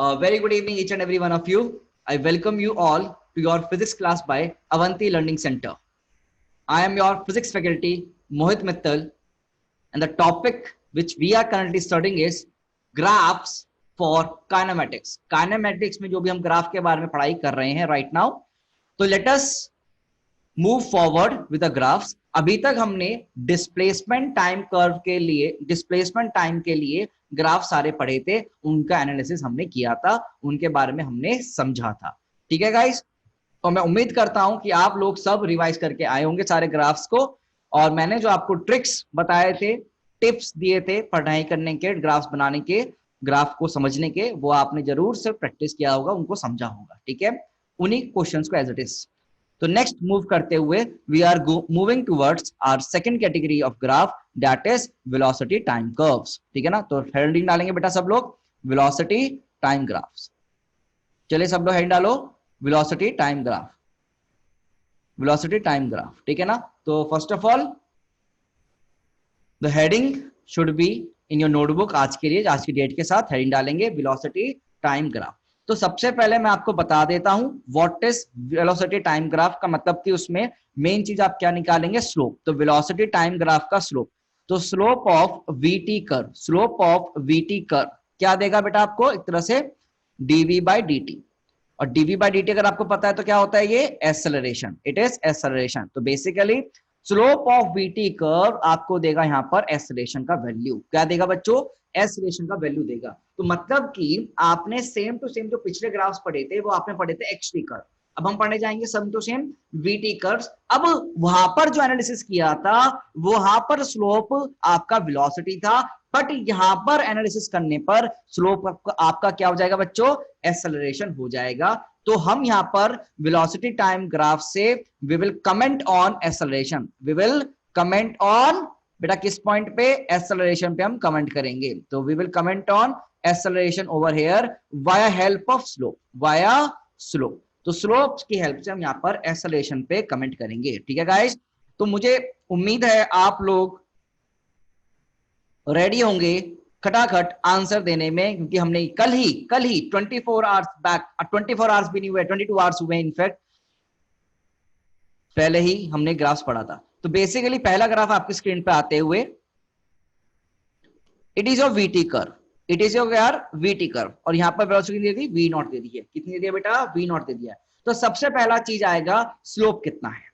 Very good evening, each and every one of you. I welcome you all to your physics class by Avanti Learning Center. I am your physics faculty, Mohit Mittal, and the topic which we are currently studying is graphs for kinematics. Kinematics में जो भी हम graph के बारे में पढ़ाई कर रहे हैं right now. तो let us move forward with the graphs. अभी तक हमने डिस्प्लेसमेंट टाइम के लिए ग्राफ सारे पढ़े थे, उनका एनालिसिस हमने किया था, उनके बारे में हमने समझा था. ठीक है गाइस, तो मैं उम्मीद करता हूं कि आप लोग सब रिवाइज करके आए होंगे सारे ग्राफ्स को, और मैंने जो आपको ट्रिक्स बताए थे, टिप्स दिए थे पढ़ाई करने के, ग्राफ्स बनाने के, ग्राफ को समझने के, वो आपने जरूर से प्रैक्टिस किया होगा, उनको समझा होगा. ठीक है, उन्हीं क्वेश्चंस को एज इट इज. तो नेक्स्ट मूव करते हुए we are moving towards our second category of graph, that is velocity time curves. ठीक है ना, तो हेडिंग डालेंगे बेटा सब लोग, वेलोसिटी टाइम ग्राफ्स. चलिए सब लोग हेडिंग डालो, velocity time graph, velocity time graph. ठीक है ना, तो first of all the heading should be in your notebook. आज के लिए, आज की डेट के साथ हेडिंग डालेंगे वेलोसिटी टाइम ग्राफ. तो सबसे पहले मैं आपको बता देता हूं what is velocity time graph का मतलब, कि उसमें मेन चीज आप क्या निकालेंगे, स्लोप. तो वेलोसिटी टाइम ग्राफ का स्लोप, तो slope of VT curve, slope of VT curve क्या देगा बेटा आपको, एक तरह से डीवी बाई डी. और डीवी बाई डी अगर आपको पता है तो क्या होता है, ये एक्सेलरेशन, इट इज एक्सेलरेशन. तो basically slope of VT curve आपको देगा यहां पर एक्सेलरेशन का वैल्यू. क्या देगा बच्चों, एक्सेलरेशन का वैल्यू देगा. तो मतलब कि आपने सेम टू सेम जो पिछले ग्राफ्स पढ़े थे वो आपने पढ़े थे एक्सटी कर्व, अब हम पढ़ने जाएंगे same to same VT curves. अब वहां पर जो एनालिसिस किया था वहां पर स्लोप आपका वेलोसिटी था, बट यहां पर एनालिसिस करने पर स्लोप आपका क्या हो जाएगा बच्चों, एक्सेलरेशन हो जाएगा. तो हम यहां पर वेलोसिटी टाइम ग्राफ से we will comment on acceleration, we will comment on, बेटा किस पॉइंट पे, एक्सेलरेशन पे हम कमेंट करेंगे. तो we will comment on acceleration over here via help of slope, via slope. तो स्लोप की हेल्प से हम यहां पर एक्सेलरेशन पे कमेंट करेंगे. ठीक है गाइस, तो मुझे उम्मीद है आप लोग रेडी होंगे खटाखट आंसर देने में, क्योंकि हमने कल ही 24 आवर्स बैक, 24 आवर्स भी नहीं हुए, 22 आवर्स हुए इनफैक्ट, पहले ही हमने ग्राफ्स पढ़ा था. तो बेसिकली पहला ग्राफ आपकी स्क्रीन पे आते हुए, it is your VT curve, it is your यार वीटी कर्व, और यहां पर वेलोसिटी दे दी वी नॉट दे दी है. कितनी दे दिया बेटा, वी नॉट दे दिया है. तो सबसे पहला चीज आएगा स्लोप कितना है.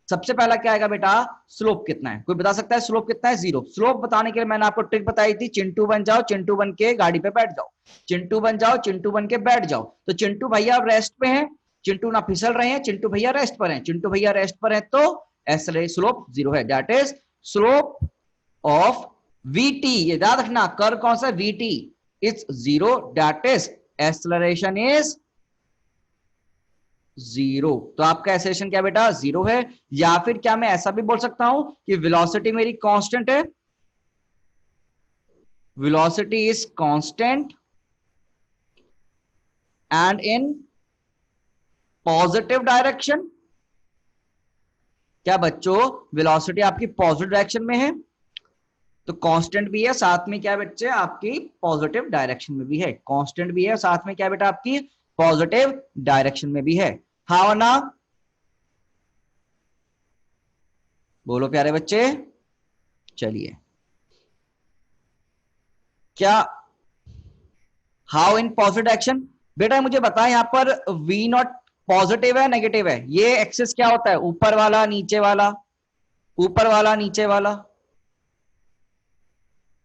सबसे पहला क्या आएगा बेटा, स्लोप कितना है. कोई बता सकता है स्लोप कितना है, 0. स्लोप बताने के लिए मैंने आपको ट्रिक बताई थी, चिंटू बन जाओ, चिंटू बन के गाड़ी पे बैठ जाओ, चिंटू बन जाओ, चिंटू बन के बैठ जाओ. तो चिंटू भैया अब रेस्ट पे हैं, चिंटू ना फिसल रहे हैं, चिंटू भैया रेस्ट पर हैं, चिंटू भैया रेस्ट पर हैं, तो ऐसे स्लोप 0 है. That is slope of VT. ये याद रखना, कर्व कौन सा, VT is 0, that is acceleration is 0. तो आपका एक्सेलरेशन क्या बेटा, 0 है. या फिर क्या मैं ऐसा भी बोल सकता हूं कि वेलोसिटी मेरी कांस्टेंट है, velocity is constant and in positive direction. क्या बच्चों वेलोसिटी आपकी पॉजिटिव डायरेक्शन में है, तो कांस्टेंट भी है, साथ में क्या बच्चे आपकी पॉजिटिव डायरेक्शन में भी है. कांस्टेंट भी है, साथ में क्या बेटा आपकी पॉजिटिव डायरेक्शन में भी है. हाँ ना, बोलो प्यारे बच्चे. चलिए, क्या हाउ इन पॉजिटिव डायरेक्शन, बेटा मुझे बता, यहां पर वी नॉट पॉजिटिव है नेगेटिव है, ये एक्सिस क्या होता है, ऊपर वाला नीचे वाला, ऊपर वाला नीचे वाला,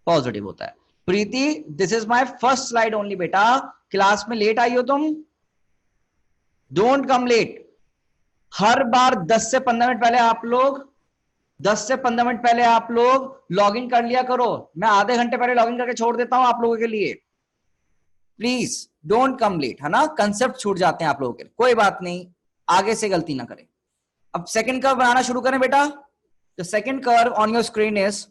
पॉजिटिव होता है. Preeti this is my first slide only बेटा, क्लास में लेट आई हो तुम, डोंट कम लेट. हर बार 10 से 15 मिनट पहले आप लोग, 10 से 15 मिनट पहले आप लोग लॉग इन कर लिया करो. मैं आधे घंटे पहले लॉग इन करके छोड़ देता हूं आप लोगों के लिए. प्लीज डोंट कम लेट, है ना, कंसेप्ट छूट जाते हैं आप लोगों के. कोई बात नहीं, आगे से गलती ना करें. अब सेकंड कर्व बनाना शुरू करें बेटा. The second curve on your screen is,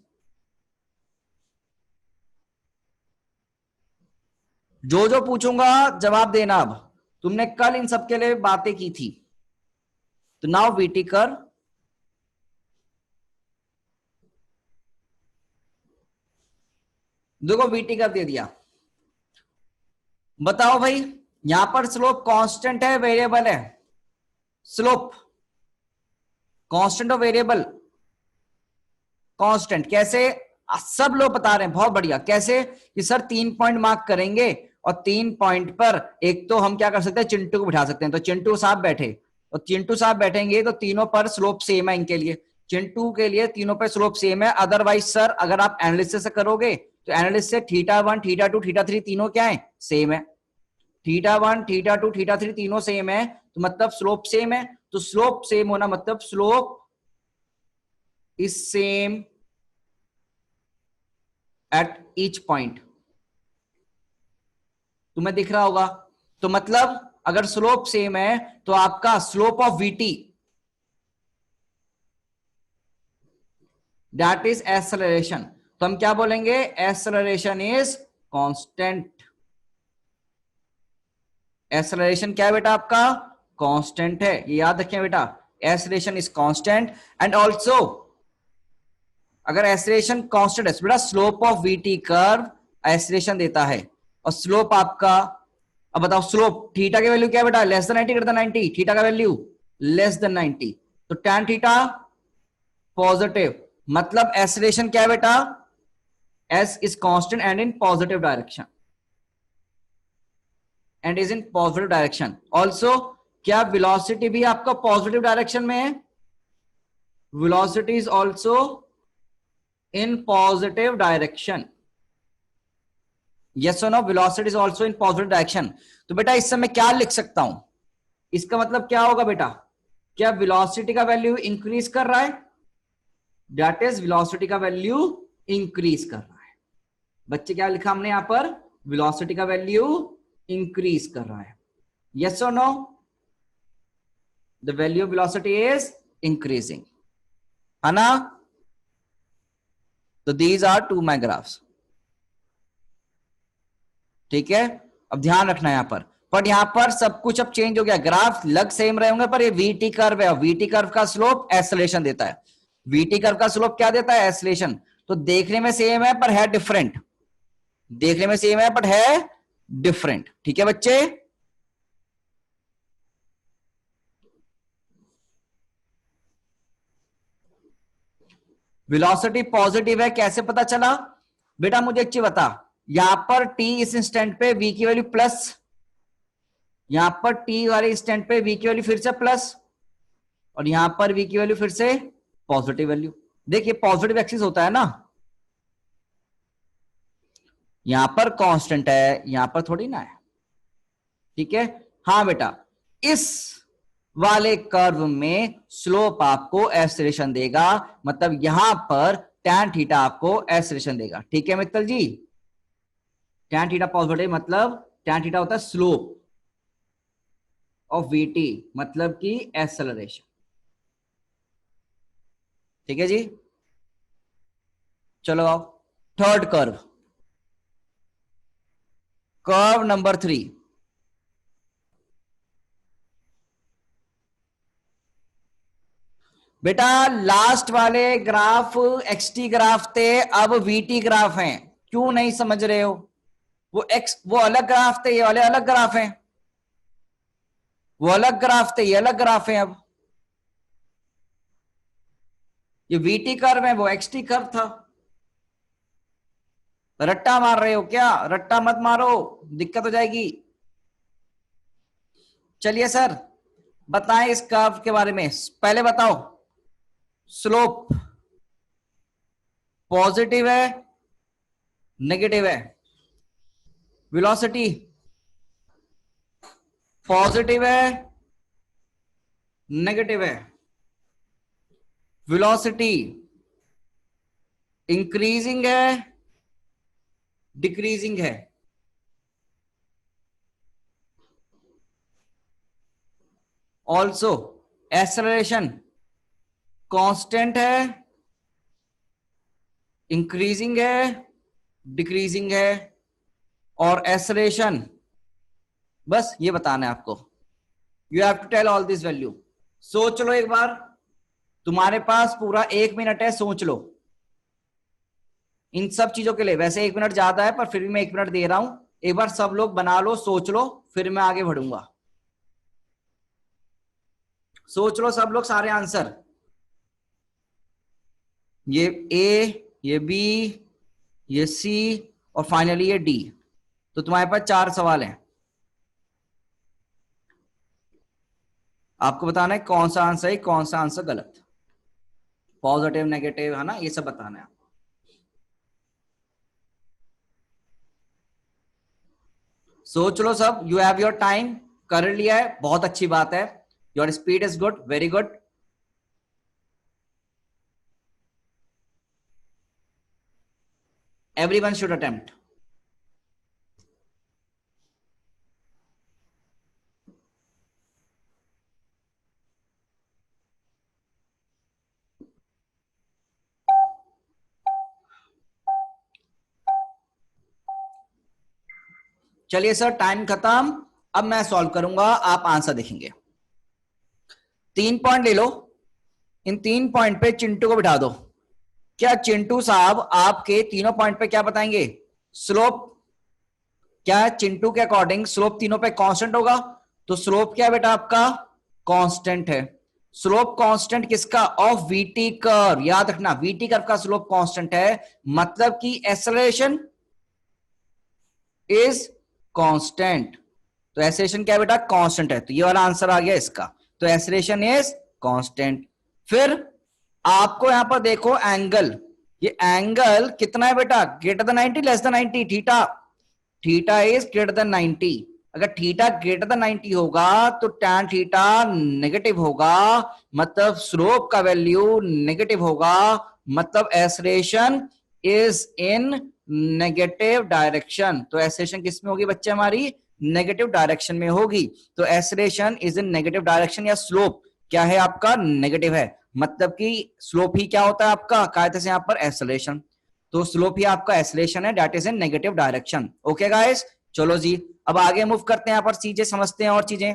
जो जो पूछूंगा जवाब देना. अब तुमने कल इन सब के लिए बातें की थी. तो नाउ वीटी कर्व, देखो वीटी कर्व दे दिया, बताओ भाई, यहां पर स्लोप कांस्टेंट है वेरिएबल है? स्लोप कांस्टेंट और वेरिएबल? कांस्टेंट कैसे? सब लोग बता रहे हैं, बहुत बढ़िया। कैसे कि सर 3 पॉइंट मार्क करेंगे और 3 पॉइंट पर एक तो हम क्या कर सकते हैं, चिंटू को बिठा सकते हैं। तो चिंटू साहब बैठे और चिंटू साहब बैठेंगे तो तीनों पर स्लोप सेम है इनके लिए, चिंटू के लिए तीनों पर स्लोप सेम है। अदरवाइज सर अगर आप एनालिसिस से करोगे तो एनालिसिस से θ1 θ2 θ3 तीनों क्या है, सेम है। θ1 θ2 θ3 तीनों सेम है तो मतलब स्लोप सेम है। तो स्लोप सेम होना मतलब slope is same at each point. तुम्हें दिख रहा होगा? तो मतलब अगर स्लोप सेम है तो आपका slope of VT that is acceleration. तो हम क्या बोलेंगे, एक्सेलरेशन इज कांस्टेंट। एक्सेलरेशन क्या है बेटा आपका, कांस्टेंट है, ये याद रखें बेटा। Acceleration is constant and also अगर एक्सेलरेशन कांस्टेंट है बेटा, slope of VT curve acceleration देता है और स्लोप आपका, अब बताओ स्लोप थीटा की वैल्यू क्या है बेटा, less than 90 greater than 90, theta का वैल्यू लेस देन 90, तो tan थीटा पॉजिटिव, मतलब एक्सेलरेशन क्या है बेटा, s is constant and in positive direction, and is in positive direction also. क्या वेलोसिटी भी आपका पॉजिटिव डायरेक्शन में है, velocity is also in positive direction, yes और no, velocity is also in positive direction. तो बेटा इस समय क्या लिख सकता हूं, इसका मतलब क्या होगा बेटा, क्या वेलोसिटी का वैल्यू इंक्रीज कर रहा है, दैट इज वेलोसिटी का वैल्यू इंक्रीज कर रहा है। बच्चे क्या लिखा हमने यहां पर, वेलोसिटी का वैल्यू इंक्रीज कर रहा है, यस और no, the value of velocity is increasing, है ना। तो these are two my graphs, ठीक है। अब ध्यान रखना यहां पर यहां पर सब कुछ अब चेंज हो गया, ग्राफ लग सेम रहे होंगे पर ये वीटी कर्व है, वीटी कर्व का स्लोप एक्सेलरेशन देता है, वीटी कर्व का स्लोप क्या देता है, एक्सेलरेशन। तो देखने में सेम है पर है डिफरेंट, देखने में सेम है बट है डिफरेंट, ठीक है बच्चे। वेलोसिटी पॉजिटिव है कैसे पता चला बेटा, मुझे एक चीज बता, यहां पर t इस इंस्टेंट पे v की वैल्यू प्लस, यहां पर t वाले इंस्टेंट पे v की वैल्यू फिर से प्लस, और यहां पर v की वैल्यू फिर से पॉजिटिव वैल्यू। देखिए पॉजिटिव एक्सिस होता है ना, यहां पर कांस्टेंट है, यहां पर थोड़ी ना है, ठीक है। हाँ बेटा, इस वाले कर्व में स्लोप आपको एक्सेलरेशन देगा, मतलब यहां पर tan थीटा आपको एक्सेलरेशन देगा, ठीक है मित्तल जी। tan थीटा पॉजिटिव मतलब tan थीटा होता है स्लोप ऑफ वीटी, मतलब कि एक्सेलरेशन, ठीक है जी। चलो आओ थर्ड कर्व, कर्व नंबर 3। बेटा लास्ट वाले ग्राफ एक्सटी ग्राफ थे, अब वीटी ग्राफ हैं, क्यों नहीं समझ रहे हो, वो अलग ग्राफ थे, ये वाले अलग ग्राफ हैं, वो अलग ग्राफ थे, ये अलग ग्राफ हैं। अब ये वीटी कर्व है, वो एक्सटी कर्व था। रट्टा मार रहे हो क्या, रट्टा मत मारो, दिक्कत हो जाएगी। चलिए सर बताएं इस कर्व के बारे में, पहले बताओ स्लोप पॉजिटिव है नेगेटिव है, वेलोसिटी पॉजिटिव है नेगेटिव है, वेलोसिटी इंक्रीजिंग है डिक्रीजिंग है, ऑल्सो एक्सेलरेशन कांस्टेंट है, इंक्रीजिंग है डिक्रीजिंग है, और एक्सेलरेशन, बस ये बताना है आपको, you have to tell all this value. सोच लो एक बार, तुम्हारे पास पूरा 1 मिनट है, सोच लो इन सब चीजों के लिए। वैसे 1 मिनट ज्यादा है पर फिर भी मैं 1 मिनट दे रहा हूं, एक बार सब लोग बना लो, सोच लो, फिर मैं आगे बढ़ूंगा। सोच लो सब लोग सारे आंसर। ये ए, ये बी, ये सी और फाइनली ये डी। तो तुम्हारे पास 4 सवाल हैं। आपको बताना है कौन सा आंसर है, कौन सा आंसर गलत, पॉजिटिव नेगेटिव, है ना, ये सब बताना है। सोच लो सब, यू हैव योर टाइम, कर लिया है, बहुत अच्छी बात है, your speed is good, very good. Everyone should attempt. चलिए सर, टाइम खत्म। अब मैं सॉल्व करूंगा, आप आंसर देखेंगे। 3 पॉइंट ले लो, इन 3 पॉइंट पे चिंटू को बिठा दो। क्या चिंटू साहब आपके तीनों पॉइंट पे क्या बताएंगे? स्लोप। क्या चिंटू के अकॉर्डिंग स्लोप तीनों पे कांस्टेंट होगा? तो स्लोप क्या बेटा आपका? कांस्टेंट है। स्लोप कांस्टेंट किसका? Of VT curve. याद रखना, वीटी कर्व का स्लोप कांस्टेंट है, मतलब कि एक्सेलरेशन इज कांस्टेंट। तो एक्सेलरेशन क्या बेटा? कांस्टेंट है। तो ये वाला आंसर आ गया इसका। तो एक्सेलरेशन इज कांस्टेंट। फिर आपको यहां पर देखो एंगल, ये एंगल कितना है बेटा? Greater than 90, less than 90, theta. Theta is greater than 90। अगर थीटा ग्रेटर देन 90 होगा तो टैन थीटा नेगेटिव होगा, मतलब स्लोप का वैल्यू नेगेटिव होगा, मतलब acceleration is in negative direction. तो एक्सेलरेशन किस में होगी बच्चे? हमारी नेगेटिव डायरेक्शन में होगी। तो acceleration is in negative direction, या स्लोप क्या है आपका? नेगेटिव है। मतलब कि स्लोप ही क्या होता है आपका? कहते हैं यहां पर एक्सेलरेशन। तो स्लोप ही आपका एक्सेलरेशन है, that is in negative direction. Okay guys, चलो जी, अब आगे मूव करते हैं, यहां पर चीजें समझते हैं और चीजें।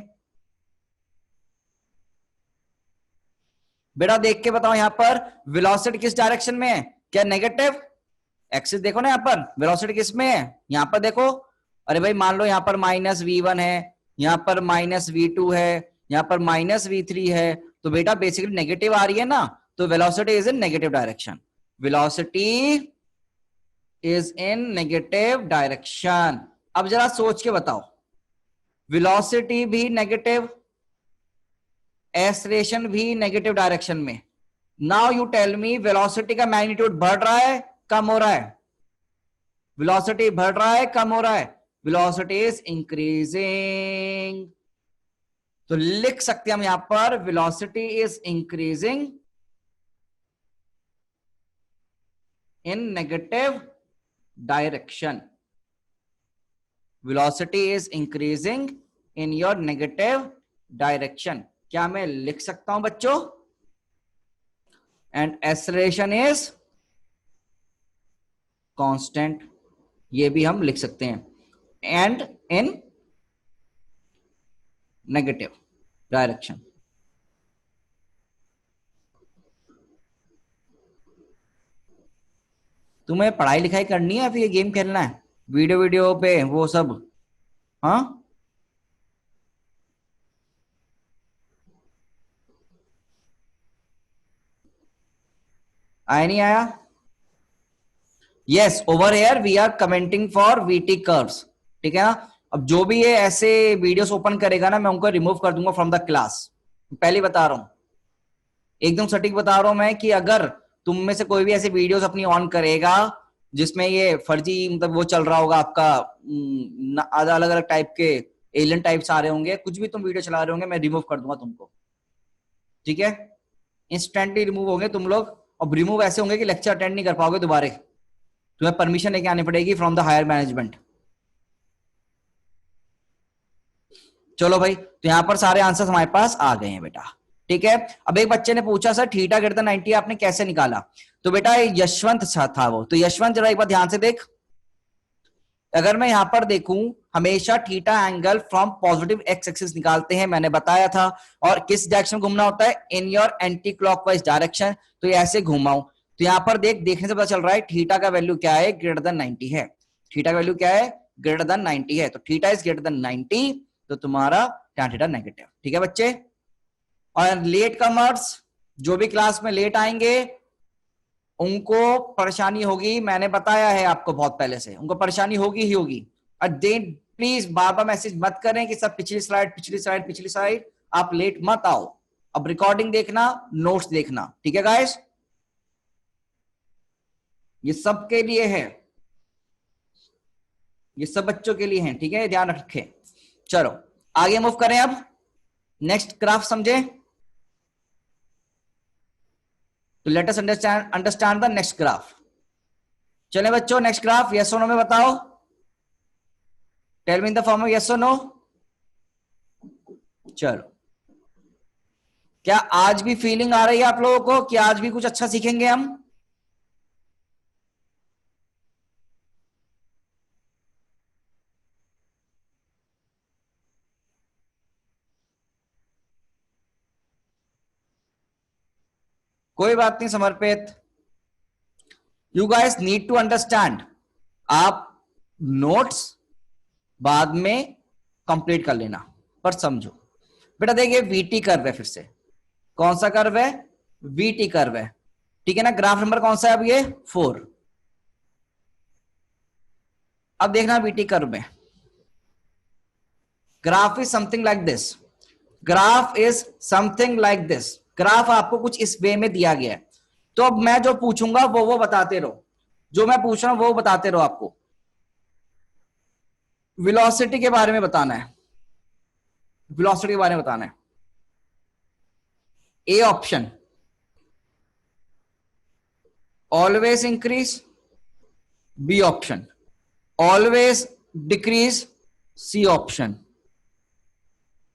बेटा देख के बताओ यहां पर वेलोसिटी किस डायरेक्शन में है? क्या नेगेटिव? एक्सिस देखो ना, यहां पर वेलोसिटी किस में है? यहां पर देखो। अरे भाई मान लो यहां पर -v1 है, यहां पर -v2 है, यहां पर -v3 है, तो बेटा बेसिकली नेगेटिव आ रही है ना, तो velocity is in negative direction. Velocity is in negative direction. अब जरा सोच के बताओ, वेलोसिटी भी नेगेटिव, एक्सेलरेशन भी नेगेटिव डायरेक्शन में। Now you tell me, velocity का मैग्नीट्यूड बढ़ रहा है, कम हो रहा है? वेलोसिटी बढ़ रहा है, कम हो रहा है? Velocity is increasing. तो लिख सकते हैं हम यहां पर velocity is increasing in negative direction. Velocity is increasing in your negative direction. क्या मैं लिख सकता हूं बच्चों? एंड एक्सेलरेशन इज कांस्टेंट, ये भी हम लिख सकते हैं, एंड इन नेगेटिव डायरेक्शन। तुम्हें पढ़ाई लिखाई करनी है या फिर ये गेम खेलना है? वीडियो वीडियो पे वो सब? हाँ, आया नहीं आया? Yes, over here we are commenting for VT curves. ठीक है ना? अब जो भी ये ऐसे वीडियोस ओपन करेगा ना, मैं उनको रिमूव कर दूंगा फ्रॉम द क्लास। पहले बता रहा हूं, एकदम सटीक बता रहा हूं मैं, कि अगर तुम में से कोई भी ऐसी वीडियोस अपनी ऑन करेगा जिसमें ये फर्जी मतलब वो चल रहा होगा आपका, अलग अलग टाइप के एलियन टाइप्स आ रहे होंगे, कुछ भी तुम वीडियो चला रहे होंगे, मैं रिमूव कर दूंगा तुमको। ठीक है? इंस्टेंटली रिमूव होंगे तुम लोग, और रिमूव ऐसे होंगे कि लेक्चर अटेंड नहीं कर पाओगे दोबारा, तुम्हें परमिशन लेके आनी पड़ेगी फ्रॉम द हायर मैनेजमेंट। चलो भाई, तो यहां पर सारे आंसर हमारे पास आ गए हैं बेटा। ठीक है? अब एक बच्चे ने पूछा सर थीटा ग्रेटर देन 90 आपने कैसे निकाला? तो बेटा यशवंत था वो। तो यशवंत जरा एक बार ध्यान से देख, अगर मैं यहां पर देखूं, हमेशा theta angle from positive x axis निकालते हैं, मैंने बताया था। और किस डायरेक्शन में घूमना होता है? In your anti clockwise direction. तो ये ऐसे घुमाऊं, तो यहां पर देखने से पता चल रहा है थीटा का वैल्यू क्या है? ग्रेटर देन 90 है। थीटा का वैल्यू क्या है? ग्रेटर देन 90 है, तो थीटा इज ग्रेटर देन 90, तो तुम्हारा tan थीटा नेगेटिव। ठीक है बच्चे। और लेट कमर्स, जो भी क्लास में लेट आएंगे उनको परेशानी होगी, मैंने बताया है आपको बहुत पहले से, उनको परेशानी होगी ही होगी। और देन प्लीज बार बार मैसेज मत करें कि सब पिछली स्लाइड पिछली स्लाइड पिछली स्लाइड, आप लेट मत आओ। अब रिकॉर्डिंग देखना, नोट्स देखना, ठीक है गाइस, ये सबके लिए है, ये सब बच्चों के लिए है, ठीक है, ध्यान रखें। चलो आगे मूव करें। अब नेक्स्ट ग्राफ समझे, तो let us understand the next graph. चले बच्चों नेक्स्ट ग्राफ, यस और नो में बताओ, tell me in the form of yes और नो। चलो, क्या आज भी फीलिंग आ रही है आप लोगों को कि आज भी कुछ अच्छा सीखेंगे हम? कोई बात नहीं Samarpit, you guys need to understand. आप नोट्स बाद में कंप्लीट कर लेना, पर समझो बेटा। देखिए वीटी कर्व है, फिर से कौन सा कर्व है? वीटी कर्व है, ठीक है ना। ग्राफ नंबर कौन सा है अब? ये 4। अब देखना वीटी कर्व में, graph is something like this, graph is something like this. Graph आपको कुछ इस वे में दिया गया है, तो अब मैं जो पूछूंगा वो बताते रहो, जो मैं पूछ रहा हूं वो बताते रहो। आपको वेलोसिटी के बारे में बताना है, वेलोसिटी के बारे में बताना है। A option always increase, B option always decrease, C option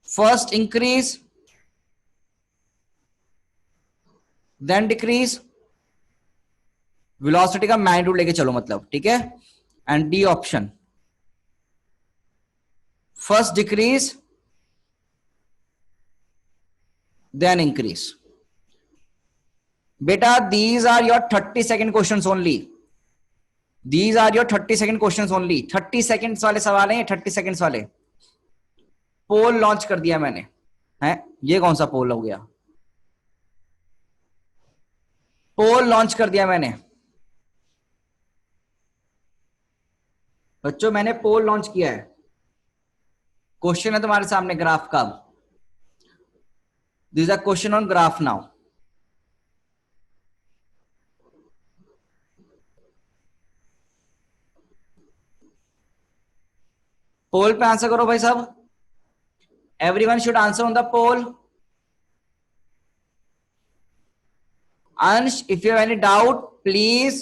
first increase then decrease. Velocity का मैग्नीट्यूड लेके चलो मतलब, ठीक है। And D option first decrease then increase. बेटा these are your 30 second question only, these are your 30 second question only. 30 seconds वाले सवाल हैं, 30 सेकेंड्स वाले। पोल लॉन्च कर दिया मैंने, है ये कौन सा पोल हो गया? पोल लॉन्च कर दिया मैंने बच्चों, मैंने पोल लॉन्च किया है। क्वेश्चन है तुम्हारे सामने ग्राफ का, this a question on graph now. Poll पे आंसर करो भाई साहब, everyone should answer on the poll. Ansh, if you have any doubt, please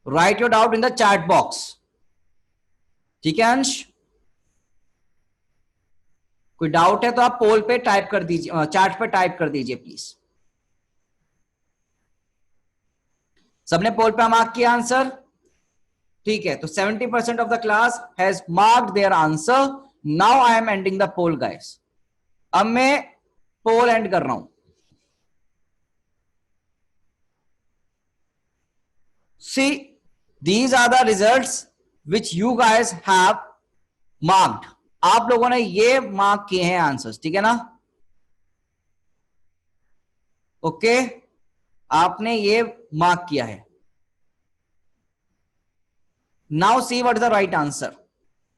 write your doubt in the chat box. ठीक है अंश, कोई डाउट है तो आप पोल पे टाइप कर दीजिए, चैट पे टाइप कर दीजिए प्लीज। सबने पोल पे मार्क किया आंसर, ठीक है। तो 70% of the class has marked their answer. Now I am ending the poll guys. अब मैं पोल एंड कर रहा हूं। See, these are the results which you guys have marked. आप लोगों ने ये मार्क किए हैं आंसर्स, ठीक है ना? ओके, आपने ये मार्क किया है। Now see what is the right answer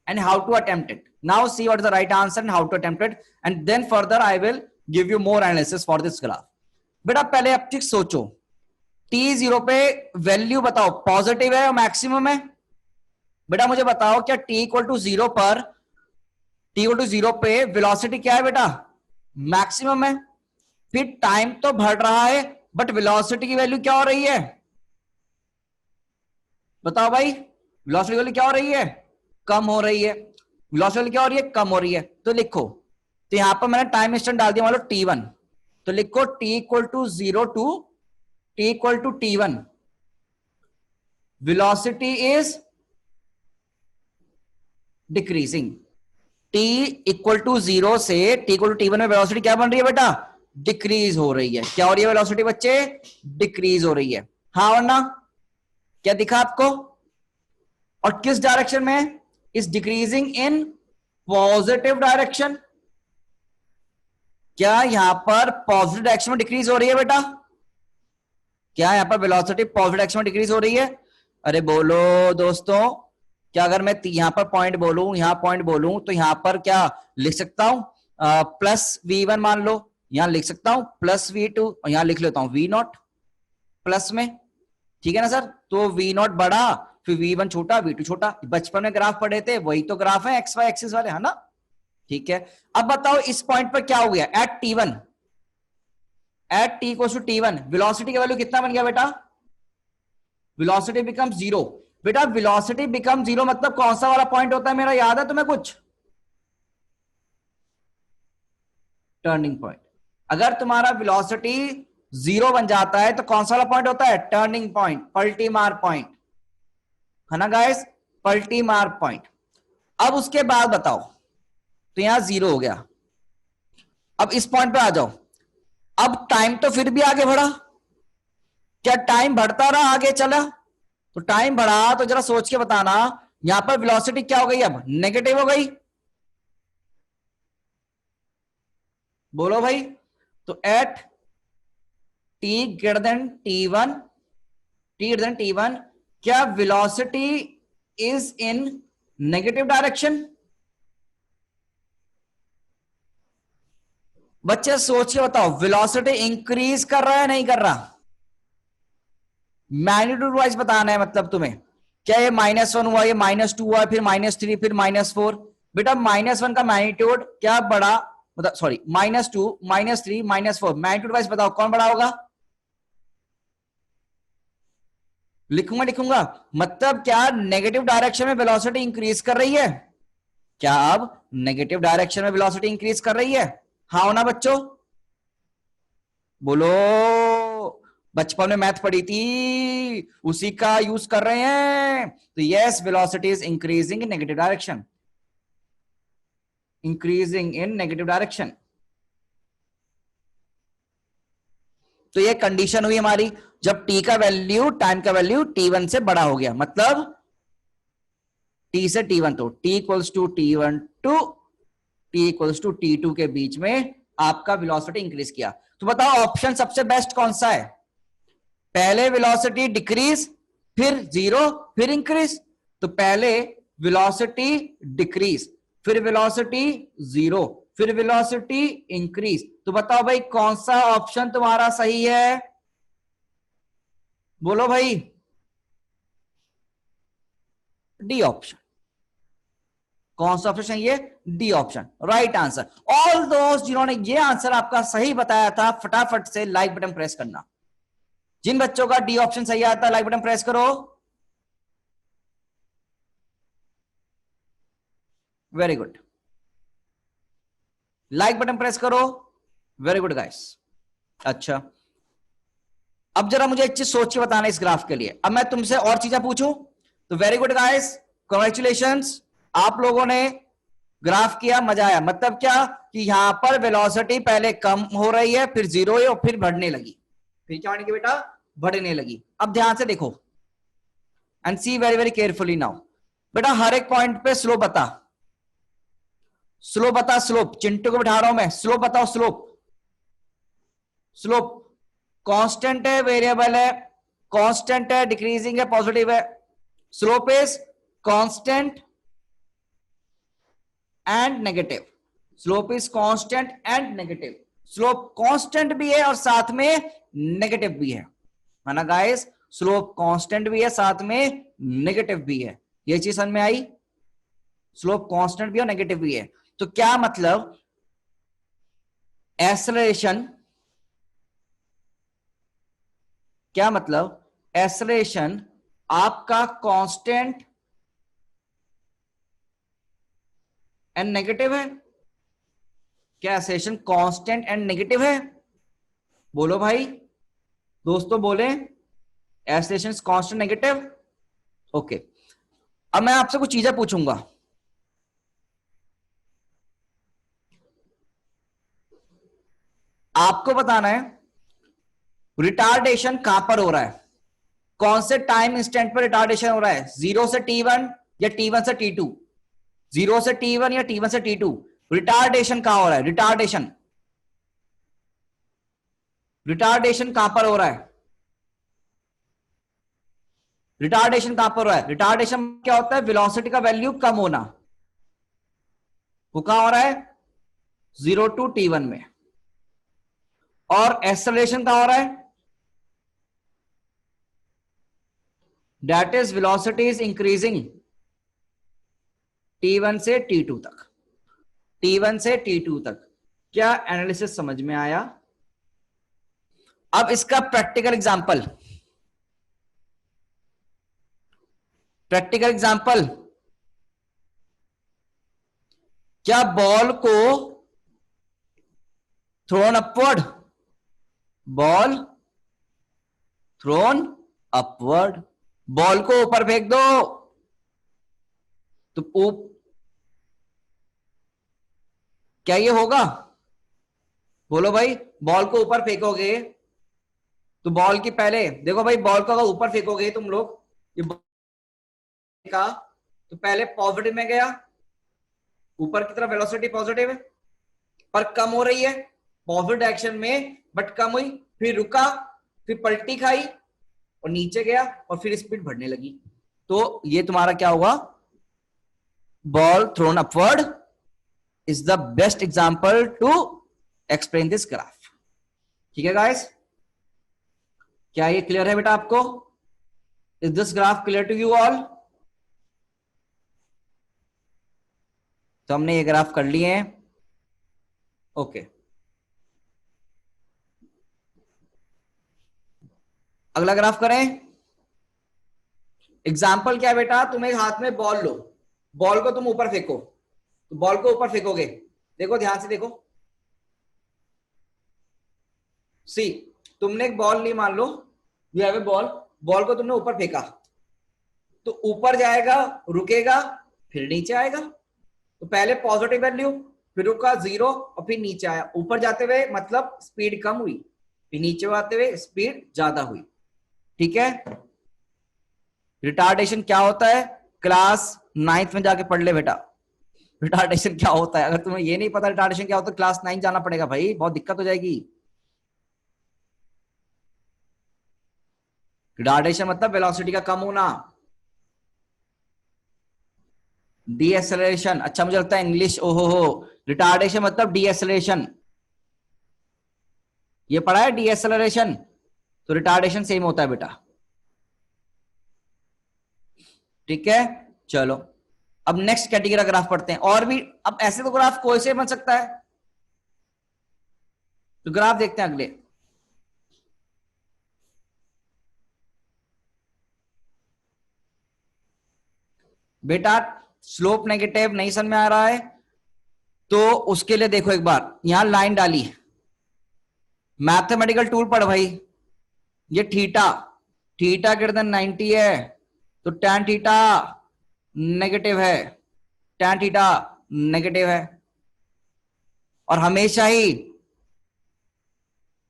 and how to attempt it. Now see what is the right answer and how to attempt it, and then further I will give you more analysis for this graph. बेटा पहले अब ठीक सोचो, T0 पे value बताओ, positive है और maximum है। बेटा मुझे बताओ क्या T इक्वल टू 0 पर, T इक्वल टू 0 पे वेलोसिटी क्या है बेटा? मैक्सिमम है। फिर टाइम तो बढ़ रहा है बट वेलोसिटी की वैल्यू क्या हो रही है? बताओ भाई, वेलोसिटी की वैल्यू क्या हो रही है? कम हो रही है। वेलोसिटी वैल्यू क्या हो रही है? कम हो रही है। तो लिखो, तो यहां पर मैंने टाइम इंस्टेंट डाल दिया मान लो T1, तो लिखो T equal to 0 to T equal to T1, velocity is decreasing। T equal to 0 से T इक्वल टू T1 में वेलोसिटी क्या बन रही है बेटा? डिक्रीज हो रही है। क्या हो रही है वेलोसिटी बच्चे? डिक्रीज हो रही है। हाँ वरना क्या दिखा आपको? और किस डायरेक्शन में? Is decreasing in positive direction. क्या यहां पर पॉजिटिव डायरेक्शन में डिक्रीज हो रही है बेटा? क्या यहां पर वेलोसिटी पॉजिटिव डायरेक्शन में डिक्रीज हो रही है? अरे बोलो दोस्तों। क्या अगर मैं यहां पर पॉइंट बोलूं, यहां पॉइंट बोलूं, तो यहां पर क्या लिख सकता हूं? +v1 मान लो, यहां लिख सकता हूं +v2, और यहां लिख लेता हूं v0 प्लस में। ठीक है ना सर? तो v0 बड़ा, फिर v1 छोटा, v2 छोटा। बचपन में ग्राफ पढ़े थे, वही तो ग्राफ है एक्स वाई एक्सिस वाले, है ना? ठीक है। अब बताओ इस पॉइंट पर क्या हो गया at t1, at t equals to t1, velocity का वैल्यू कितना बन गया बेटा? Velocity become 0। बेटा वेलोसिटी बिकम 0 मतलब कौन सा वाला पॉइंट होता है मेरा, याद है तुम्हें कुछ? Turning point. अगर तुम्हारा वेलोसिटी 0 बन जाता है तो कौन सा वाला पॉइंट होता है? टर्निंग पॉइंट, पलटी मार पॉइंट, है ना गाइस? पलटी मार पॉइंट। अब उसके बाद बताओ, तो यहां 0 हो गया। अब इस पॉइंट पे आ जाओ। अब टाइम तो फिर भी आगे बढ़ा, क्या टाइम बढ़ता रहा, आगे चला? तो टाइम बढ़ा तो जरा सोच के बताना, यहां पर वेलोसिटी क्या हो गई? अब नेगेटिव हो गई। बोलो भाई। तो at T greater than t1, T greater than t1, क्या velocity is in negative direction? बच्चे सोच के बताओ, वेलोसिटी इंक्रीज कर रहा है नहीं कर रहा? मैग्नीट्यूड वाइज बताना है मतलब तुम्हें। क्या ये -1 हुआ, ये -2 हुआ, फिर -3, फिर -4? बेटा -1 का मैग्नीट्यूड क्या बड़ा, मतलब सॉरी -2, -3, -4, मैग्नीट्यूड वाइज बताओ कौन बड़ा होगा? लिखूंगा लिखूंगा। मतलब क्या नेगेटिव डायरेक्शन में वेलोसिटी इंक्रीज कर रही है? क्या अब नेगेटिव डायरेक्शन में वेलोसिटी इंक्रीज कर रही है? हाँ हो ना बच्चों? बोलो। बचपन में मैथ पढ़ी थी, उसी का यूज कर रहे हैं। तो yes, velocity is increasing in negative direction, increasing in negative direction. तो ये कंडीशन हुई हमारी जब t का वैल्यू, टाइम का वैल्यू t1 से बड़ा हो गया, मतलब t से t1, तो t equals to t1 to t equals to t2 के बीच में आपका वेलोसिटी इंक्रीज किया। तो बताओ ऑप्शन सबसे बेस्ट कौन सा है? पहले वेलोसिटी डिक्रीज, फिर 0, फिर इंक्रीज। तो पहले वेलोसिटी डिक्रीज, फिर वेलोसिटी 0, फिर वेलोसिटी इंक्रीज। तो बताओ भाई कौन सा ऑप्शन तुम्हारा सही है? बोलो भाई। D option. कौन सा ऑप्शन ये? D option, right answer. All दोस्त जिन्होंने ये आंसर आपका सही बताया था, फटाफट से लाइक बटन प्रेस करना। जिन बच्चों का डी ऑप्शन सही आता है लाइक बटन प्रेस करो। Very good, like button press करो। Very good guys. अच्छा, अब जरा मुझे एक चीज सोच के बताना इस ग्राफ के लिए। अब मैं तुमसे और चीजें पूछूं? तो वेरी गुड गाइस, कॉन्ग्रेचुलेशंस, आप लोगों ने ग्राफ किया, मजा आया। मतलब क्या कि यहां पर वेलोसिटी पहले कम हो रही है, फिर 0 है, और फिर बढ़ने लगी। फिर क्या होने की बेटा? बढ़ने लगी। अब ध्यान से देखो and see very very carefully now. बेटा हर एक पॉइंट पे स्लोप बता, स्लोप बता, स्लोप। चिंटू को बिठा रहा हूं मैं, स्लोप बताओ, स्लोप। स्लोप कांस्टेंट है, वेरिएबल है? कांस्टेंट है, डिक्रीजिंग है, पॉजिटिव है? Slope is constant and negative. Slope is constant and negative. Slope constant भी है और साथ में नेगेटिव भी है ना गाइस? स्लोप कांस्टेंट भी है, साथ में नेगेटिव भी है। ये चीज समझ में आई? स्लोप कांस्टेंट भी है और नेगेटिव भी है। तो क्या मतलब एक्सेलरेशन, क्या मतलब एक्सेलरेशन आपका कांस्टेंट एंड नेगेटिव है? क्या एक्सेलरेशन कांस्टेंट एंड नेगेटिव है? बोलो भाई, दोस्तों बोले। Acceleration constant negative. ओके, अब मैं आपसे कुछ चीजें पूछूंगा। आपको बताना है रिटार्डेशन कहां पर हो रहा है, कौन से टाइम इंस्टेंट पर रिटार्डेशन हो रहा है, 0 से t1 या t1 से t2? 0 से T1 या T1 से T2? रिटार्डेशन कहां हो रहा है? रिटार्डेशन, रिटार्डेशन कहां पर हो रहा है? रिटार्डेशन कहां पर हो रहा है? रिटार्डेशन क्या होता है? वेलोसिटी का वैल्यू कम होना। वो कहां हो रहा है? 0 टू T1 में। और एक्सेलरेशन कहां हो रहा है? That is velocity is increasing T1 से T2 तक, T1 से T2 तक। क्या एनालिसिस समझ में आया? अब इसका प्रैक्टिकल एग्जांपल, प्रैक्टिकल एग्जांपल, क्या बॉल को throne upward, ball thrown upward, ball को ऊपर फेंक दो तो क्या ये होगा? बोलो भाई, बॉल को ऊपर फेंकोगे तो बॉल की पहले देखो भाई, बॉल को अगर ऊपर फेंकोगे तुम लोग ये का, तो पहले पॉजिटिव में गया, ऊपर की तरफ वेलोसिटी पॉजिटिव है पर कम हो रही है पॉजिटिव डायरेक्शन में, बट कम हुई, फिर रुका, फिर पलटी खाई और नीचे गया और फिर स्पीड बढ़ने लगी। तो ये तुम्हारा क्या होगा? Ball thrown upward is the best example to explain this graph. ठीक है गाइस, क्या ये क्लियर है बेटा आपको? Is this graph clear to you all? तो हमने ये ग्राफ कर लिए हैं। ओके, अगला ग्राफ करें। एग्जाम्पल क्या है बेटा? तुम एक हाथ में बॉल लो, बॉल को तुम ऊपर फेंको, तो बॉल को ऊपर फेंकोगे, देखो ध्यान से देखो, सी तुमने एक बॉल ली, मान लो you have a ball, ball को तुमने ऊपर फेंका तो ऊपर जाएगा, रुकेगा, फिर नीचे आएगा। तो पहले पॉजिटिव वैल्यू, फिर रुका 0 और फिर नीचे आया। ऊपर जाते हुए मतलब स्पीड कम हुई, फिर नीचे आते हुए स्पीड ज्यादा हुई। ठीक है, रिटार्डेशन क्या होता है? क्लास 9th में जाके पढ़ ले बेटा, रिटार्डेशन क्या होता है। अगर तुम्हें ये नहीं पता रिटार्डेशन क्या होता है, क्लास 9 जाना पड़ेगा भाई, बहुत दिक्कत हो जाएगी। रिटार्डेशन मतलब वेलोसिटी का कम होना। डीएक्सेलरेशन, अच्छा मुझे लगता है इंग्लिश, ओहो हो, रिटार्डेशन मतलब डीएक्सेलरेशन, ये पढ़ा है डीएक्सेलरेशन, तो रिटार्डेशन सेम होता है बेटा। ठीक है, चलो अब नेक्स्ट कैटेगरी ग्राफ पढ़ते हैं। और भी अब ऐसे तो ग्राफ कोई से बन सकता है, तो ग्राफ देखते हैं अगले। बेटा स्लोप नेगेटिव नहीं समझ में आ रहा है तो उसके लिए देखो एक बार, यहां लाइन डाली, मैथमेटिकल टूल पढ़ भाई। ये थीटा, थीटा ग्रेटर देन 90 है तो tan थीटा नेगेटिव है, tan थीटा नेगेटिव है। और हमेशा ही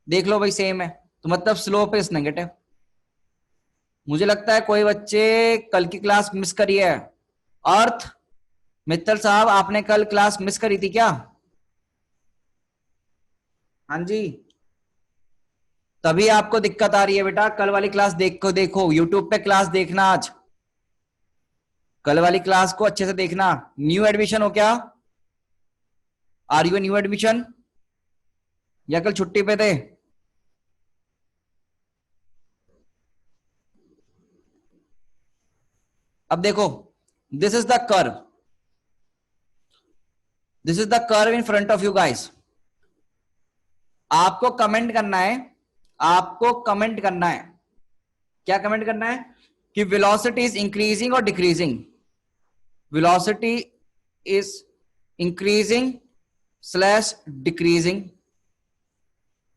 देख लो भाई सेम है, तो मतलब स्लोप इज नेगेटिव। मुझे लगता है कोई बच्चे कल की क्लास मिस करी है। अर्थ मित्तल साहब, आपने कल क्लास मिस करी थी क्या? हाँ जी, तभी आपको दिक्कत आ रही है बेटा। कल वाली क्लास देखो, देखो यूट्यूब पे क्लास देखना, आज कल वाली क्लास को अच्छे से देखना। न्यू एडमिशन हो क्या? आर यू न्यू एडमिशन या कल छुट्टी पे थे? अब देखो, this is the curve, this is the curve in front of you guys. आपको कमेंट करना है, आपको कमेंट करना है, क्या कमेंट करना है? कि वेलोसिटी इज इंक्रीजिंग और decreasing, velocity is increasing slash decreasing,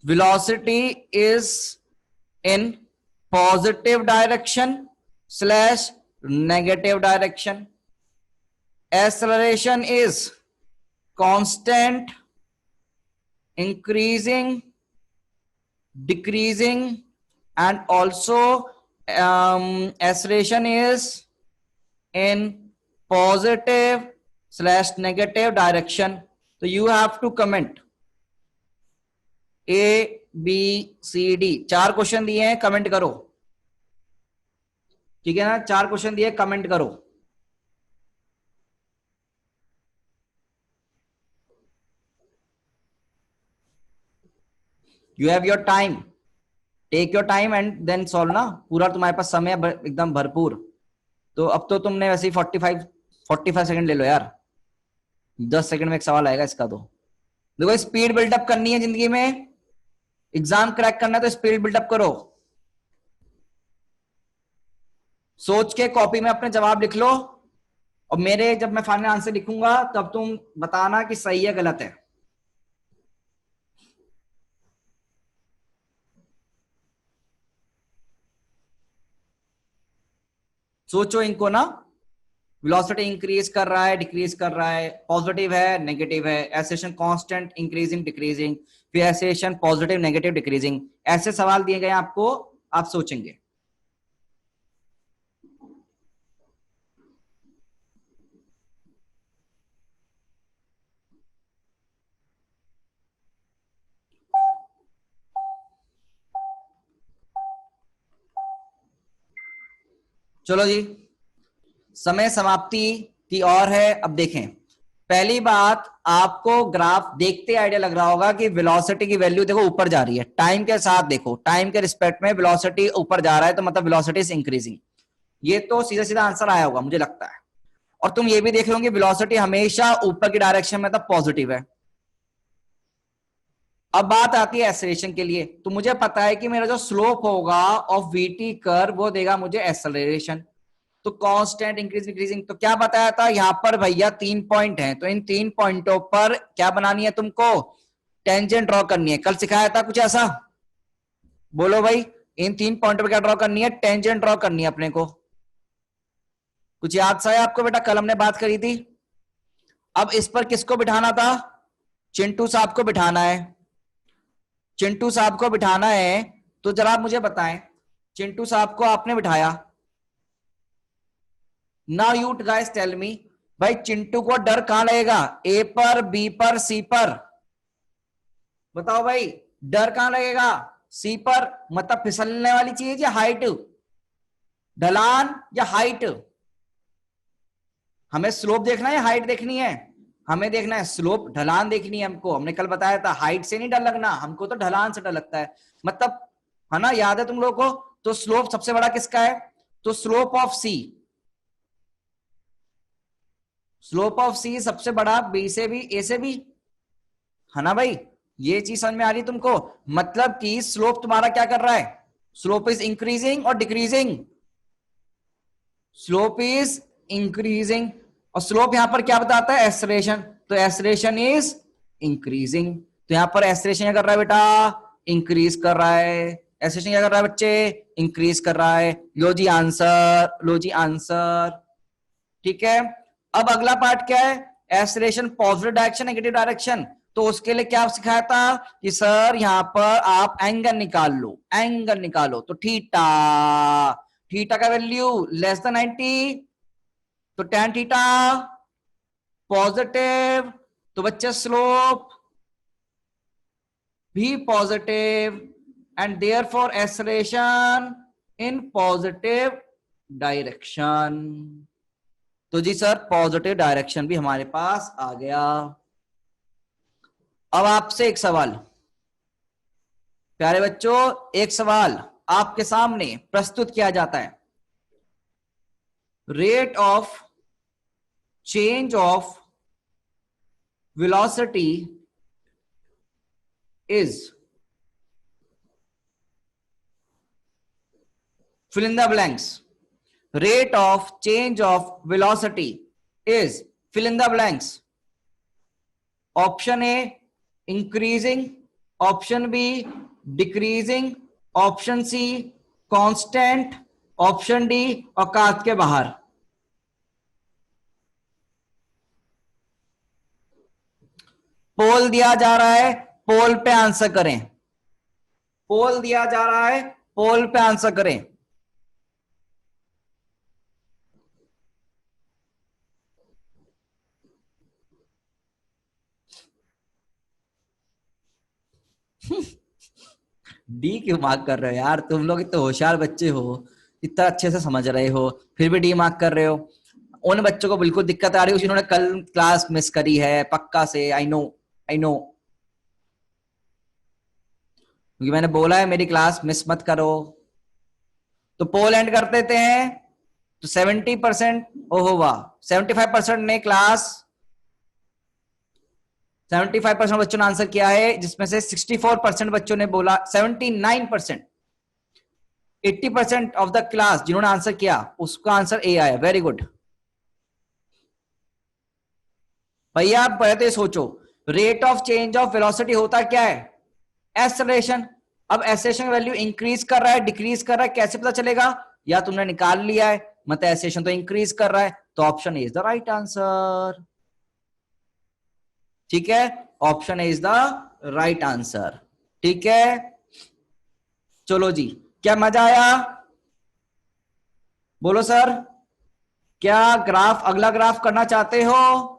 velocity is in positive direction slash negative direction, acceleration is constant, increasing, decreasing, and also acceleration is in positive slash negative direction, तो you have to comment ABCD। 4 question दिए हैं, comment करो, ठीक है ना? 4 question दिए, comment करो। You have your time, take your time and then solve ना। पूरा तुम्हारे पास समय एकदम भरपूर। तो अब तो तुमने वैसे ही 45 सेकंड ले लो यार, 10 सेकंड में एक सवाल आएगा इसका। तो देखो, स्पीड बिल्डअप करनी है जिंदगी में, एग्जाम क्रैक करना है तो स्पीड बिल्डअप करो। सोच के कॉपी में अपने जवाब लिख लो, और मेरे जब मैं फाइनल आंसर लिखूंगा तब तुम बताना कि सही है गलत है। सोचो इनको ना, वेलोसिटी इंक्रीज कर रहा है, डिक्रीज कर रहा है, पॉजिटिव है, नेगेटिव है, एसेशन कांस्टेंट, इंक्रीजिंग, डिक्रीजिंग, फिर एसेशन पॉजिटिव, नेगेटिव, डिक्रीजिंग, ऐसे सवाल दिए गए आपको, आप सोचेंगे। चलो जी, समय समाप्ति की ओर है। अब देखें, पहली बात, आपको ग्राफ देखते आइडिया लग रहा होगा कि वेलोसिटी की वैल्यू देखो ऊपर जा रही है, टाइम के साथ देखो, टाइम के रिस्पेक्ट में वेलोसिटी ऊपर जा रहा है, तो मतलब वेलोसिटी इज इंक्रीजिंग। ये तो सीधा सीधा आंसर आया होगा मुझे लगता है। और तुम ये भी देख रहे होंगे वेलोसिटी हमेशा ऊपर की डायरेक्शन में, मतलब पॉजिटिव है। अब बात आती है एक्सेलरेशन के लिए, तो मुझे पता है कि मेरा जो स्लोप होगा ऑफ वीटी कर्व वो देगा मुझे एक्सेलरेशन। तो कांस्टेंट, इंक्रीज, इंक्रीजिंग, तो क्या बताया था यहां पर भैया 3 पॉइंट हैं, तो इन 3 पॉइंटों पर क्या बनानी है तुमको? टेंजेंट ड्रॉ करनी है। कल सिखाया था कुछ ऐसा? बोलो भाई, इन 3 पॉइंटों पर क्या ड्रॉ करनी है? टेंजेंट ड्रॉ करनी है अपने को। कुछ याद सा है आपको बेटा? कल हमने बात करी थी। अब इस पर किसको बिठाना था? चिंटू साहब को बिठाना है। चिंटू साहब को बिठाना है, तो जरा आप मुझे बताएं, चिंटू साहब को आपने बिठाया। Now you guys tell me, भाई चिंटू को डर कहां लगेगा? ए पर, बी पर, सी पर? बताओ भाई, डर कहां लगेगा? सी पर। मतलब फिसलने वाली चीज या हाइट? ढलान या हाइट? हमें स्लोप देखना है या हाइट देखनी है? हमें देखना है स्लोप, ढलान देखनी है हमको। हमने कल बताया था हाइट से नहीं डर लगना, हमको तो ढलान से डर लगता है। मतलब, है ना, याद है तुम लोगों को? तो स्लोप सबसे बड़ा किसका है? तो slope of C, slope of C सबसे बड़ा, बी से भी, ए से भी, है ना भाई? ये चीज समझ में आ रही है तुमको? मतलब कि स्लोप तुम्हारा क्या कर रहा है? स्लोप इज इंक्रीजिंग और डिक्रीजिंग? Slope is increasing. और स्लोप यहां पर क्या बताता है? एक्सेलरेशन। तो एक्सेलरेशन इज इंक्रीजिंग। तो यहां पर एक्सेलरेशन क्या कर रहा है बेटा? इंक्रीज कर रहा है। एक्सेलरेशन क्या कर रहा है बच्चे? इंक्रीज कर रहा है। लो जी आंसर, लो जी आंसर। ठीक है, अब अगला पार्ट क्या है? Acceleration positive direction, negative direction. तो उसके लिए क्या सिखाया था कि सर यहां पर आप एंगल निकाल लो, एंगल निकालो। तो थीटा, थीटा का वैल्यू लेस देन 90, तो टेन थीटा पॉजिटिव, तो बच्चे स्लोप भी positive, and therefore acceleration in positive direction. तो जी सर, पॉजिटिव डायरेक्शन भी हमारे पास आ गया। अब आपसे एक सवाल, प्यारे बच्चों, एक सवाल आपके सामने प्रस्तुत किया जाता है। Rate of change of velocity is, fill in the blanks. Rate of change of velocity is, fill in the blanks. Option A increasing, option B decreasing, option C constant, option D औकात के बाहर। पोल दिया जा रहा है, पोल पे answer करें। पोल दिया जा रहा है, पोल पे आंसर करें। डी क्यों मार्क कर रहे हो यार, तुम लोग इतने होशियार बच्चे हो, इतना अच्छे से समझ रहे हो, फिर भी डी मार्क कर रहे हो। उन बच्चों को बिल्कुल दिक्कत आ रही है जिन्होंने कल क्लास मिस करी है, पक्का से, आई नो, आई नो, क्योंकि मैंने बोला है मेरी क्लास मिस मत करो। तो पोल एंड कर देते हैं। तो 70%, ओहो वाह, 75% ने क्लास, 75% बच्चों ने आंसर किया है, जिसमें से 64% बच्चों ने बोला, 79%, 80% ऑफ द क्लास जिन्होंने आंसर किया उसका आंसर ए आया। वेरी गुड भैया। आप पहले तो ये सोचो, rate of change of velocity होता क्या है? एक्सेलरेशन। अब एक्सेलरेशन वैल्यू इंक्रीज कर रहा है, डिक्रीज कर रहा है, कैसे पता चलेगा? या तुमने निकाल लिया है, मतलब एक्सेलरेशन तो इंक्रीज कर रहा है, तो option is the right answer. ठीक है, option is the right answer. ठीक है, चलो जी, क्या मजा आया? बोलो सर, क्या ग्राफ, अगला ग्राफ करना चाहते हो?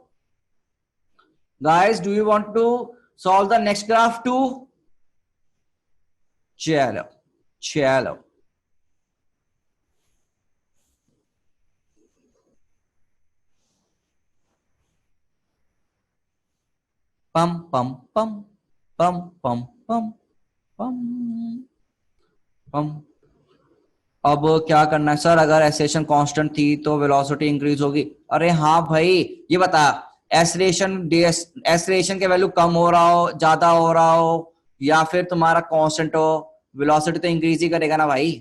Guys do you want to solve the next graph too? चलो चलो, पम पम पम पम पम पम पम पम। अब क्या करना है सर? अगर एक्सेलरेशन कांस्टेंट थी तो वेलोसिटी इंक्रीज होगी। अरे हाँ भाई, ये बता, एक्सेलरेशन के वैल्यू कम हो रहा हो, ज्यादा हो रहा हो, या फिर तुम्हारा कांस्टेंट हो, वेलोसिटी तो इंक्रीज ही करेगा ना भाई।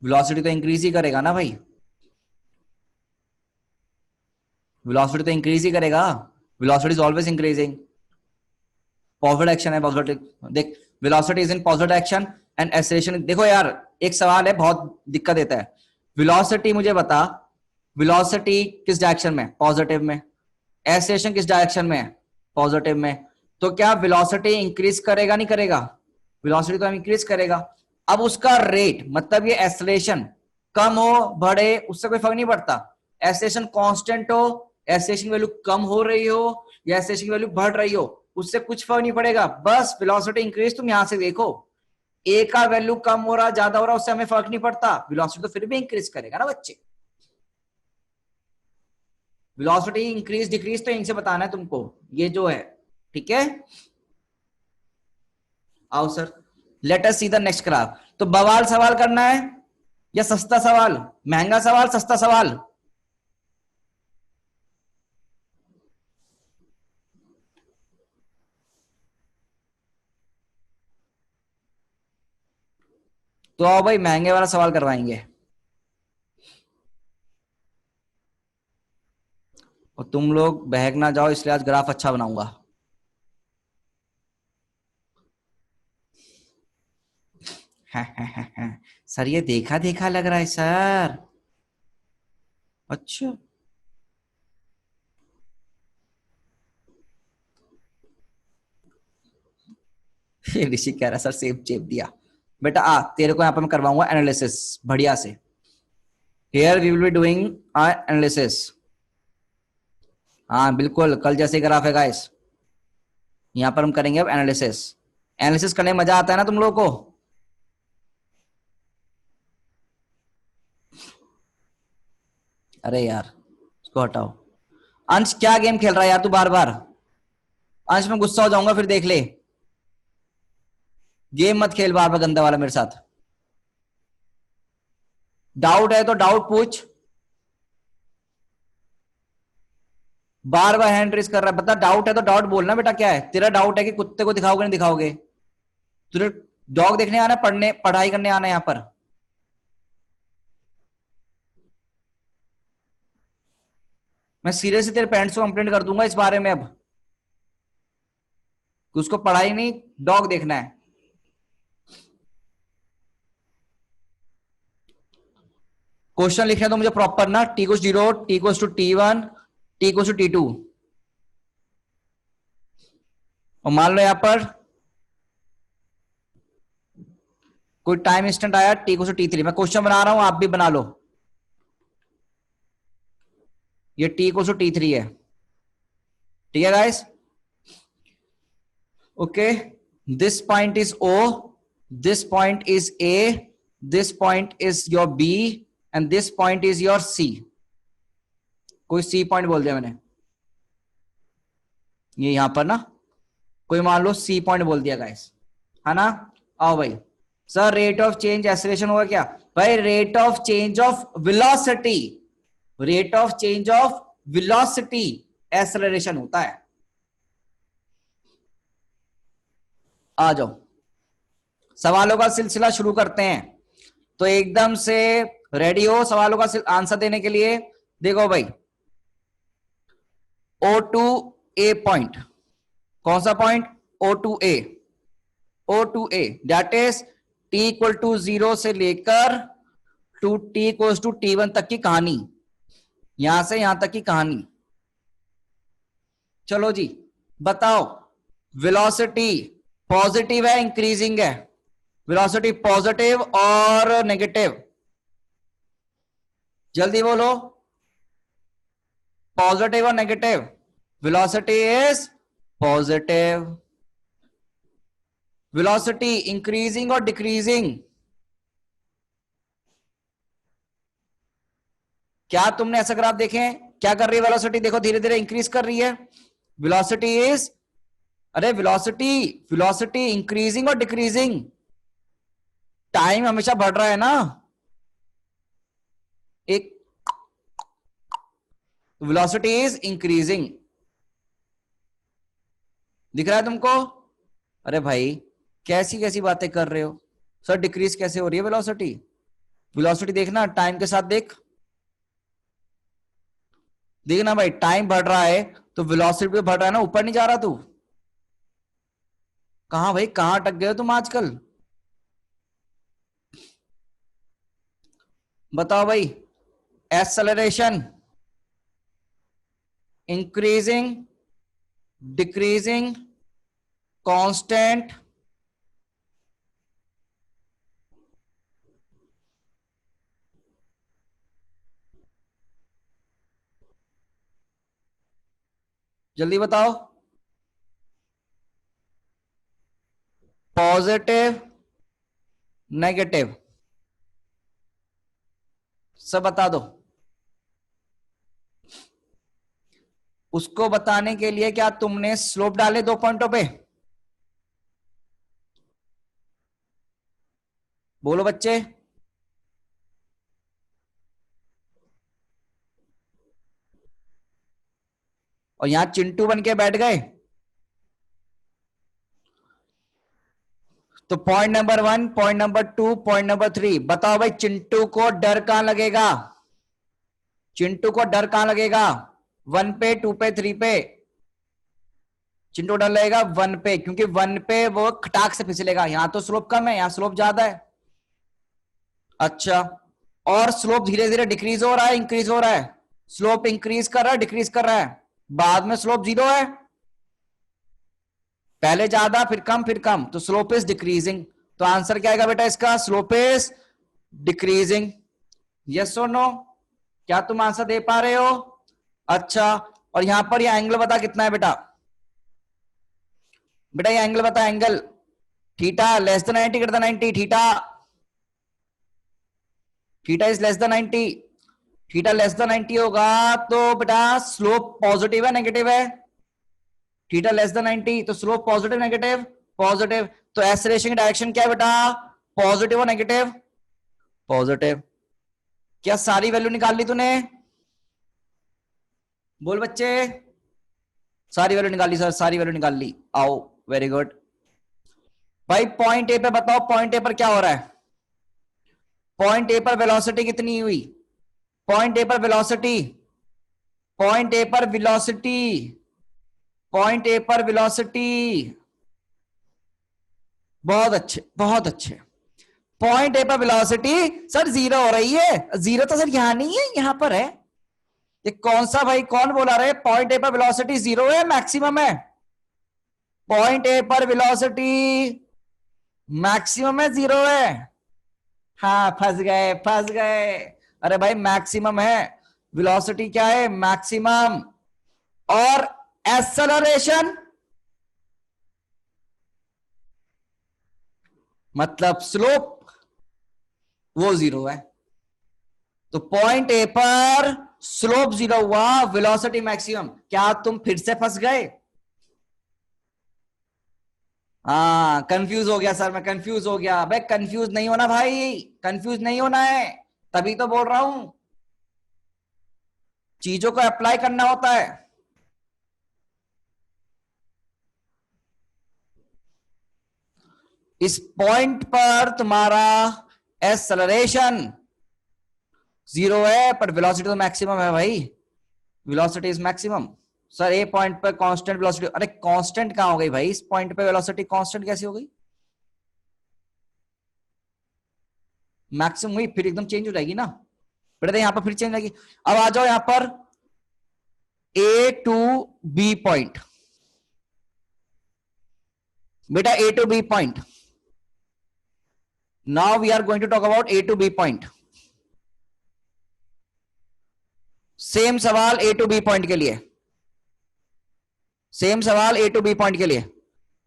वेलोसिटी तो इंक्रीज ही करेगा ना भाई, वेलोसिटी तो इंक्रीज ही करेगा। Velocity is always increasing. Positive direction है, पॉजिटिव देख, velocity is in positive direction and acceleration. देखो यार, एक सवाल है बहुत दिक्कत देता है। वेलोसिटी मुझे बता, वेलोसिटी किस डायरेक्शन में? पॉजिटिव में। एक्सेलरेशन किस डायरेक्शन में है? पॉजिटिव में। तो क्या वेलोसिटी इंक्रीज करेगा नहीं करेगा? वेलोसिटी तो इंक्रीज करेगा। अब उसका रेट, मतलब ये एक्सेलरेशन कम हो बढ़े उससे कोई फर्क नहीं पड़ता। एक्सेलरेशन कांस्टेंट हो, एक्सेलरेशन वैल्यू कम हो रही हो या एक्सेलरेशन वैल्यू बढ़ रही हो, उससे कुछ फर्क नहीं पड़ेगा। बस वेलोसिटी इंक्रीज, तुम यहां से देखो, ए का वैल्यू कम हो रहा ज्यादा हो रहा उससे हमें फर्क नहीं पड़ता, वेलोसिटी तो फिर भी इंक्रीज करेगा ना बच्चे। वेलोसिटी इंक्रीज डिक्रीज तो इनसे बताना है तुमको, ये जो है। ठीक है, आओ sir, let us see the next graph. तो बवाल सवाल करना है या सस्ता सवाल? महंगा सवाल, सस्ता सवाल? तो आओ भाई, महंगे वाला सवाल करवाएंगे। और तुम लोग बहक ना जाओ, इसलिए आज ग्राफ अच्छा बनाऊंगा। सर ये देखा देखा लग रहा है सर। अच्छा, ये ऋषि कह रहा सर सेब चेप दिया। बेटा आ, तेरे को यहाँ पे मैं करवाऊंगा एनालिसिस बढ़िया से। Here we will be doing analysis. हाँ बिल्कुल, कल जैसे ग्राफ है गाइस, यहाँ पर हम करेंगे अब एनालिसिस। एनालिसिस करने में मजा आता है ना तुम लोगों को? अरे यार, उसको हटाओ। अंश क्या गेम खेल रहा है यार तू बार बार? अंश में गुस्सा हो जाऊंगा फिर, देख ले। गेम मत खेल बार बार गंदा वाला मेरे साथ। डाउट है तो डाउट पूछ। बार बार हैंड रेस कर रहा है, बता डाउट है तो डाउट बोलना बेटा, क्या है तेरा डाउट? है कि कुत्ते को दिखाओगे नहीं दिखाओगे? तुझे डॉग देखने आना है, पढ़ने पढ़ाई करने आना है यहाँ पर? मैं सीरियसली तेरे पेरेंट्स को कंप्लेंट कर दूंगा इस बारे में अब, कि उसको पढ़ाई नहीं, डॉग देखना है। क्वेश्चन लिखने तो मुझे प्रॉपर ना, टी को 0, टी को टू T1, टी को टू T2। और मान लो यहां पर कोई टाइम इंस्टेंट आया, टी को टू T3। मैं क्वेश्चन बना रहा हूं, आप भी बना लो। ये टी को टू T3 है। ठीक है guys, okay, this point is O, this point is A, this point is your B and this point is your C। कोई C पॉइंट बोल दिया मैंने, ये यहां पर ना, कोई मान लो C पॉइंट बोल दिया गाइस, है ना। आओ भाई, sir rate of change acceleration होगा क्या? भाई rate of change of velocity, rate of change of velocity acceleration होता है। आ जाओ, सवालों का सिलसिला शुरू करते हैं। तो एकदम से रेडी हो सवालों का आंसर देने के लिए। देखो भाई, O2A पॉइंट, कौन सा point? O2A, O2A that is T equal to 0 से लेकर to T equal to T1 तक की कहानी, यहां से यहां तक की कहानी। चलो जी बताओ, वेलोसिटी पॉजिटिव है इंक्रीजिंग है? वेलोसिटी पॉजिटिव और नेगेटिव, जल्दी बोलो, पॉजिटिव और negative? Velocity is positive. Velocity increasing और डिक्रीजिंग? क्या तुमने ऐसा ग्राफ देखे? क्या कर रही है वेलोसिटी? देखो धीरे धीरे इंक्रीज कर रही है। वेलोसिटी इज, अरे वेलोसिटी, वेलोसिटी इंक्रीजिंग और डिक्रीजिंग? टाइम हमेशा बढ़ रहा है ना, एक वेलोसिटी इज इंक्रीजिंग, दिख रहा है तुमको? अरे भाई कैसी कैसी बातें कर रहे हो सर, डिक्रीज कैसे हो रही है वेलोसिटी? वेलोसिटी देखना टाइम के साथ, देखना भाई, टाइम बढ़ रहा है तो वेलोसिटी भी बढ़ रहा है ना, ऊपर नहीं जा रहा तू? कहां भाई, कहां अटक गए हो तुम आजकल? बताओ भाई, एक्सेलरेशन इंक्रीजिंग, डिक्रीजिंग, कांस्टेंट? जल्दी बताओ, पॉजिटिव, नेगेटिव, सब बता दो। उसको बताने के लिए क्या तुमने स्लोप डाले 2 पॉइंटों पे? बोलो बच्चे। और यहां चिंटू बन के बैठ गए। तो point number 1, point number 2, point number 3, बताओ भाई चिंटू को डर कहां लगेगा? चिंटू को डर कहां लगेगा? 1 पे, 2 पे, 3 पे? चिंटू डर लगेगा 1 पे, क्योंकि 1 पे वो खटाक से फिसलेगा। यहां तो स्लोप कम है, यहां स्लोप ज्यादा है। अच्छा, और स्लोप धीरे धीरे डिक्रीज हो रहा है, इंक्रीज हो रहा है? स्लोप इंक्रीज कर रहा है, डिक्रीज कर रहा है? बाद में स्लोप 0 है, पहले ज्यादा फिर कम फिर कम, तो स्लोप इज डिक्रीजिंग। तो आंसर क्या आएगा बेटा इसका? Slope is decreasing. यस और नो? क्या तुम आंसर दे पा रहे हो? अच्छा, और यहां पर ये एंगल बता कितना है बेटा? बेटा ये एंगल बता, angle theta less than 90 greater than 90, theta, theta is less than 90, theta less than 90 होगा तो बेटा स्लोप पॉजिटिव है नेगेटिव है? थीटा लेस देन 90 तो स्लोप पॉजिटिव नेगेटिव? पॉजिटिव। तो एक्सेलरेशन की डायरेक्शन क्या है बेटा? पॉजिटिव और नेगेटिव? पॉजिटिव। क्या सारी वैल्यू निकाल ली तूने? बोल बच्चे, सारी वैल्यू निकाल ली सर, सारी वैल्यू निकाल ली। आओ, वेरी गुड भाई। पॉइंट ए पे बताओ, पॉइंट ए पर क्या हो रहा है? पॉइंट ए पर वेलोसिटी कितनी हुई? पॉइंट ए पर वेलोसिटी, पॉइंट ए पर वेलोसिटी, पॉइंट ए पर वेलोसिटी। बहुत अच्छे, बहुत अच्छे। पॉइंट ए पर वेलोसिटी सर 0 हो रही है। 0 तो सर यहां नहीं है, यहां पर है। ये कौन सा भाई, कौन बोला रहे पॉइंट ए पर वेलोसिटी 0 है, मैक्सिमम है? पॉइंट ए पर वेलोसिटी मैक्सिमम है, 0 है? हाँ, फंस गए, फंस गए। अरे भाई मैक्सिमम है, वेलोसिटी क्या है? मैक्सिमम। और एक्सेलरेशन मतलब स्लोप वो जीरो है। तो पॉइंट ए पर स्लोप जीरो हुआ, वेलोसिटी मैक्सिमम। क्या तुम फिर से फंस गए? हाँ कंफ्यूज हो गया सर, मैं कंफ्यूज हो गया। भाई कंफ्यूज नहीं होना भाई, कंफ्यूज नहीं होना है, तभी तो बोल रहा हूं, चीजों को अप्लाई करना होता है। इस पॉइंट पर तुम्हारा एक्सेलरेशन जीरो है, पर वेलोसिटी तो मैक्सिमम है भाई, velocity is maximum. Sir A point पर कांस्टेंट वेलोसिटी, अरे कांस्टेंट कहां हो गई भाई? इस पॉइंट पे वेलोसिटी कांस्टेंट कैसे हो गई? मैक्सिमम हुई फिर एकदम चेंज हो जाएगी ना बेटा, यहां पर फिर चेंज हो जाएगी। अब आ जाओ यहां पर ए टू बी पॉइंट, बेटा A to B point. Now we are going to talk about A to B point. Same सवाल ए टू बी पॉइंट के लिए, सेम सवाल ए टू बी पॉइंट के लिए,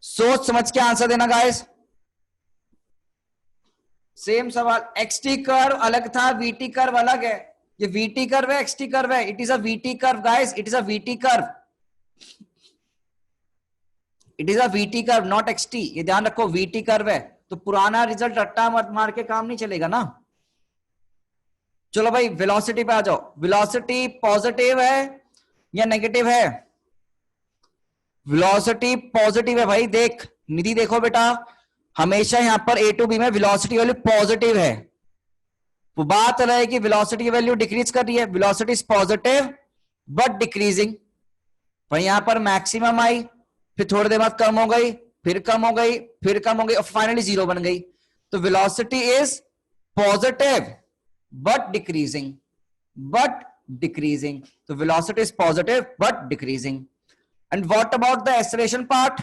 सोच समझ के आंसर देना गाइस। सेम सवाल, एक्सटी कर्व अलग था, वीटी कर्व अलग है। ये वीटी कर्व है, एक्सटी कर्व है, it is a V T curve guys, it is a V T curve, it is a V T curve not X T, ये ध्यान रखो, वीटी कर्व है। तो पुराना रिजल्ट रट्टा मत मार के काम नहीं चलेगा ना। चलो भाई वेलोसिटी पे आ जाओ, वेलोसिटी पॉजिटिव है या नेगेटिव है? वेलोसिटी पॉजिटिव है भाई। देख निधि, देखो बेटा, हमेशा यहां पर ए टू बी में वेलोसिटी वैल्यू पॉजिटिव है। वो बात अलग है कि वेलोसिटी की वैल्यू डिक्रीज कर रही है, velocity is positive but decreasing. पर यहां पर मैक्सिमम आई, फिर थोड़ी देर बाद कम हो गई, फिर कम हो गई, फिर कम हो गई, और फाइनली जीरो बन गई। तो velocity is positive but decreasing, but decreasing. तो velocity is positive but decreasing. And what about the acceleration part?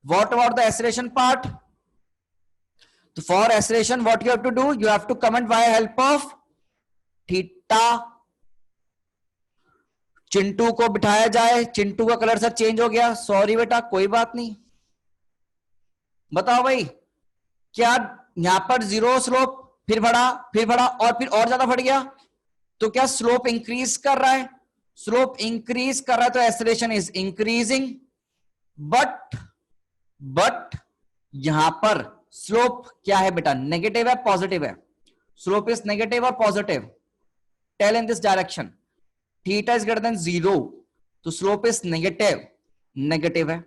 What about the acceleration part? So for acceleration, what you have to do? You have to comment by help of theta. Chintu को बिठाया जाए, चिंटू का colour sir change हो गया, sorry बेटा, कोई बात नहीं। बताओ भाई, क्या यहां पर जीरो स्लोप, फिर बढ़ा, फिर बढ़ा, और फिर और ज्यादा बढ़ गया, तो क्या स्लोप इंक्रीज कर रहा है? स्लोप इंक्रीज कर रहा है तो acceleration is increasing. But but यहां पर स्लोप क्या है बेटा? नेगेटिव है पॉजिटिव है? स्लोप इज नेगेटिव और positive? Tell in this direction. Theta is greater than zero, तो स्लोप इज नेगेटिव, नेगेटिव है,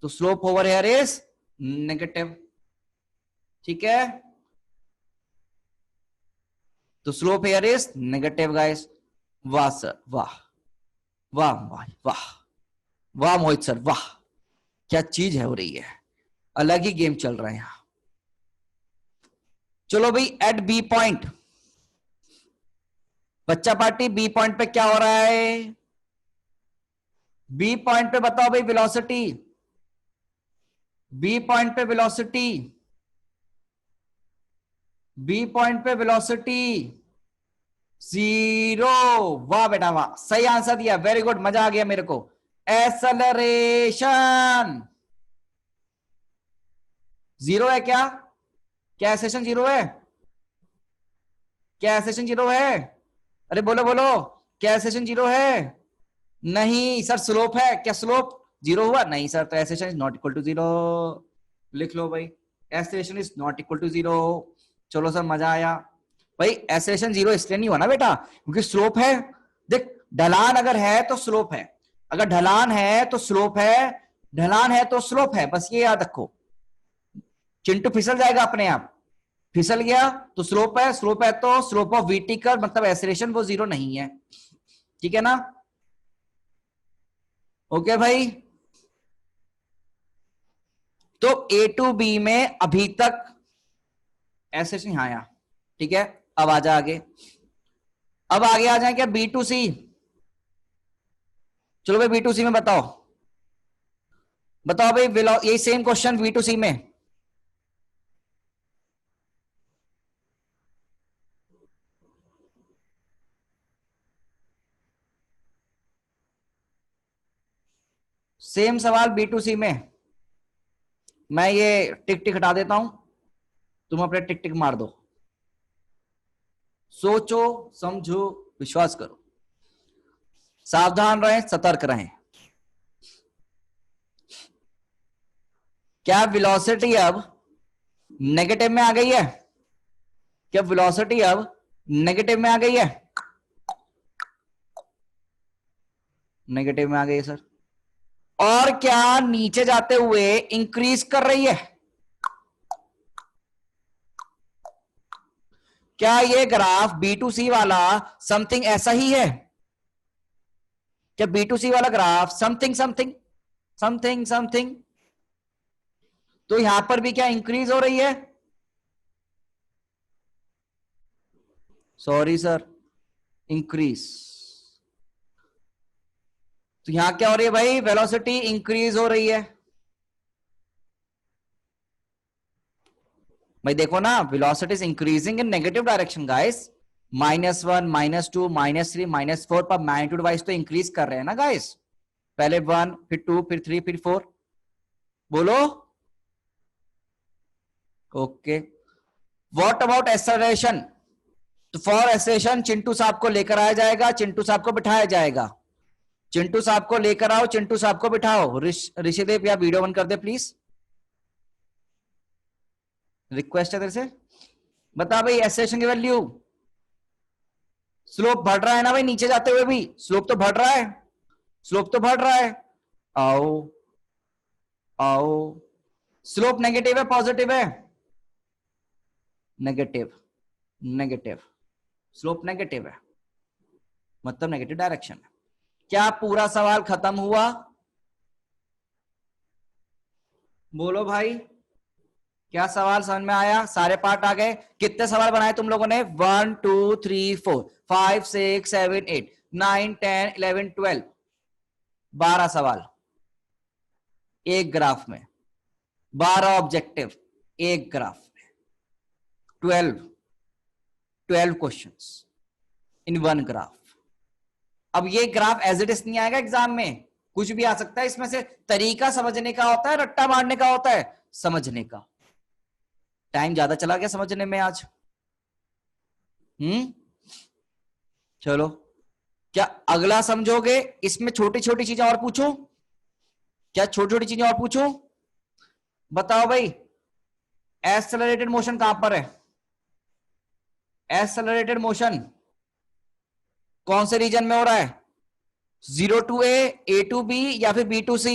तो slope over here is negative. ठीक है, तो slope here is negative guys. वाह सर वाह, वाह वाह वाह, वाह मोहित सर वाह, क्या चीज है हो रही है, अलग ही गेम चल रहा है यहां। चलो भाई एट बी पॉइंट, बच्चा पार्टी बी पॉइंट पे क्या हो रहा है? बी पॉइंट पे बताओ भाई वेलोसिटी, बी पॉइंट पे वेलोसिटी, बी पॉइंट पे वेलोसिटी जीरो। वाह बेटा वाह, सही आंसर दिया, वेरी गुड, मजा आ गया मेरे को। एक्सेलरेशन जीरो है क्या? क्या एक्सेलरेशन जीरो है? क्या एक्सेलरेशन जीरो है? अरे बोलो बोलो, क्या एक्सेलरेशन जीरो है? नहीं सर, स्लोप है। क्या स्लोप जीरो हुआ? नहीं सर, तो acceleration is not equal to zero. लिख लो भाई, acceleration is not equal to zero. चलो सर मजा आया भाई। एक्सेलरेशन जीरो इसलिए नहीं हुआ ना बेटा, क्योंकि स्लोप है। देख ढलान अगर है तो स्लोप है, अगर ढलान है तो स्लोप है, ढलान है तो स्लोप है, बस ये याद रखो। चिंटू फिसल जाएगा अपने आप, फिसल गया तो स्लोप है, स्लोप है तो स्लोप ऑफ वीटी कर्व मतलब एक्सेलरेशन वो जीरो नहीं है। ठीक है ना? ओके भाई, तो ए टू बी में अभी तक एक्सेलरेशन यहां आया। ठीक है, अब आ जा आगे, अब आगे आ जाए क्या? बी टू सी। चलो भाई बी टू सी में बताओ, बताओ भाई यही सेम क्वेश्चन बी टू सी में। सेम सवाल B2C में। मैं ये टिक टिक हटा देता हूं, तुम अपने टिक टिक मार दो। सोचो, समझो, विश्वास करो, सावधान रहें, सतर्क रहें। क्या वेलोसिटी अब नेगेटिव में आ गई है? क्या वेलोसिटी अब नेगेटिव में आ गई है? नेगेटिव में आ गई है सर। और क्या नीचे जाते हुए इंक्रीज कर रही है? क्या ये ग्राफ B2C वाला समथिंग ऐसा ही है? क्या B2C वाला graph something something something something, तो यहां पर भी क्या इंक्रीज हो रही है? Sorry sir, increase. तो यहां क्या हो रही है भाई? वेलोसिटी इंक्रीज हो रही है। भाई देखो ना, velocity is increasing in negative direction guys. -1, -2, -3, -4 पर मैग्नीट्यूड वाइज तो इंक्रीज कर रहे हैं ना गाइस। पहले 1, फिर 2, फिर 3, फिर 4। बोलो। Okay, what about acceleration? तो फॉर एक्सेलरेशन चिंटू साहब को लेकर आया जाएगा, चिंटू साहब को बिठाया जाएगा। चिंटू साहब को लेकर आओ, चिंटू साहब को बिठाओ। ऋषिदेव या वीडियो बंद कर दे प्लीज, रिक्वेस्ट है तेरे से। बता भाई एक्सेलरेशन की वैल्यू। स्लोप बढ़ रहा है ना भाई, नीचे जाते हुए भी स्लोप तो बढ़ रहा है, स्लोप तो बढ़ रहा है। आओ आओ, स्लोप नेगेटिव है पॉजिटिव है? Negative, negative. स्लोप नेगेटिव है, मतलब नेगेटिव डायरेक्शन है। क्या पूरा सवाल खत्म हुआ? बोलो भाई, क्या सवाल समझ में आया? सारे पार्ट आ गए? कितने सवाल बनाए तुम लोगों ने? 1 2 3 4 5 6 7 8 9 10 11 12, 12 सवाल एक ग्राफ में, 12 ऑब्जेक्टिव एक ग्राफ में, 12 क्वेश्चंस इन वन ग्राफ। अब ये ग्राफ एज इट इज नहीं आएगा एग्जाम में, कुछ भी आ सकता है इसमें से। तरीका समझने का होता है, रट्टा मारने का होता है समझने का। टाइम ज्यादा चला गया समझने में आज। चलो, क्या अगला समझोगे? इसमें छोटी छोटी चीजें और पूछूं? क्या छोटी छोटी चीजें और पूछूं? बताओ भाई, एक्सेलरेटेड मोशन कहां पर है? एक्सेलरेटेड मोशन कौन से रीजन में हो रहा है? 0 to A to B या फिर B to C?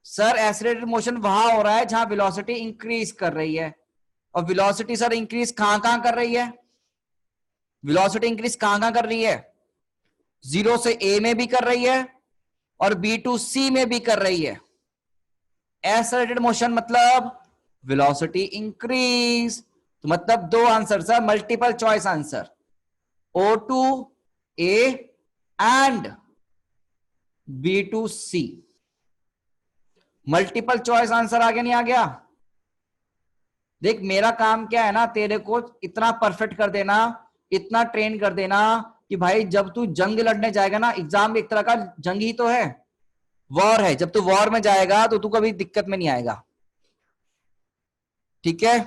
Sir accelerated motion वहां हो रहा है जहां वेलोसिटी इंक्रीज कर रही है। और वेलोसिटी सर इंक्रीज कहां कहां कर रही है? वेलोसिटी इंक्रीज कहां कहां कर रही है? 0 से A में भी कर रही है और B to C में भी कर रही है। एक्सेलरेटेड मोशन मतलब वेलोसिटी इंक्रीज। तो मतलब दो answer sir, multiple choice answer, O to A and B to C। Multiple choice answer आ गया नहीं आ गया? देख मेरा काम क्या है ना, तेरे को इतना परफेक्ट कर देना, इतना ट्रेन कर देना कि भाई जब तू जंग लड़ने जाएगा ना, एग्जाम एक तरह का जंग ही तो है, वॉर है। जब तू वॉर में जाएगा तो तू कभी दिक्कत में नहीं आएगा। ठीक है,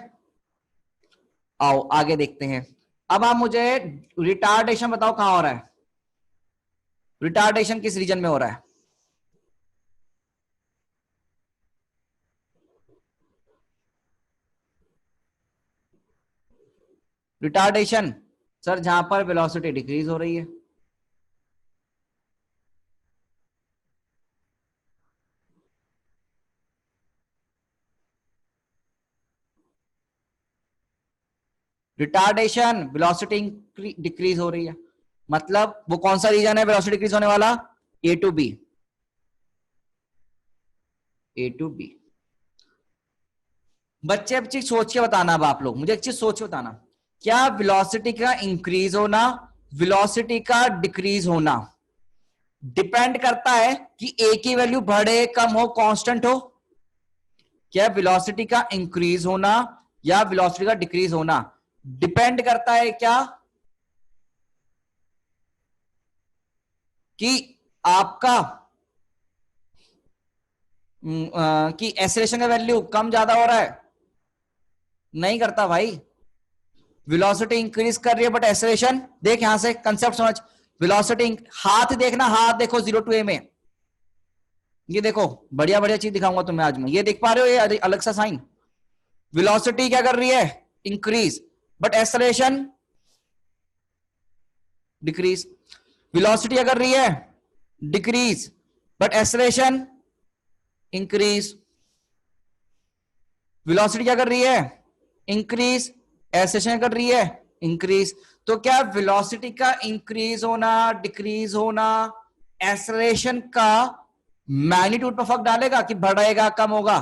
आओ आगे देखते हैं। अब आप मुझे रिटार्डेशन बताओ कहां हो रहा है? रिटार्डेशन किस रीजन में हो रहा है? रिटार्डेशन सर जहां पर वेलोसिटी डिक्रीज हो रही है। रिटार्डेशन वेलोसिटी डिक्रीज हो रही है, मतलब वो कौन सा रीजन है वेलोसिटी डिक्रीज होने वाला? A to B, A to B. बच्चे अब चीज सोच के बताना, अब आप लोग मुझे एक चीज सोच के बताना, क्या वेलोसिटी का इंक्रीज होना, वेलोसिटी का डिक्रीज होना डिपेंड करता है कि ए की वैल्यू बढ़े कम हो कांस्टेंट हो? क्या वेलोसिटी का इंक्रीज होना या वेलोसिटी का डिक्रीज होना डिपेंड करता है क्या कि आपका कि एसेलेरेशन का वैल्यू कम ज्यादा हो रहा है? नहीं करता भाई। वेलोसिटी इंक्रीज कर रही है बट एसेलेरेशन, देख यहां से कंसेप्ट समझ। वेलोसिटी, हाथ देखना, हाथ देखो 0 to a में, ये देखो बढ़िया बढ़िया चीज दिखाऊंगा तुम्हें आज मैं, ये देख पा रहे हो, ये अलग सा साइन। वेलोसिटी क्या कर रही है? Increase, but acceleration decrease. Velocity क्या कर रही है? Decrease, but acceleration increase. Velocity क्या कर रही है? इंक्रीज, एसेलेरेशन कर रही है? इंक्रीज। तो क्या वेलोसिटी का इंक्रीज होना, डिक्रीज होना, एसेलेरेशन का मैग्नीट्यूड पर फर्क डालेगा कि बढ़ेगा कम होगा?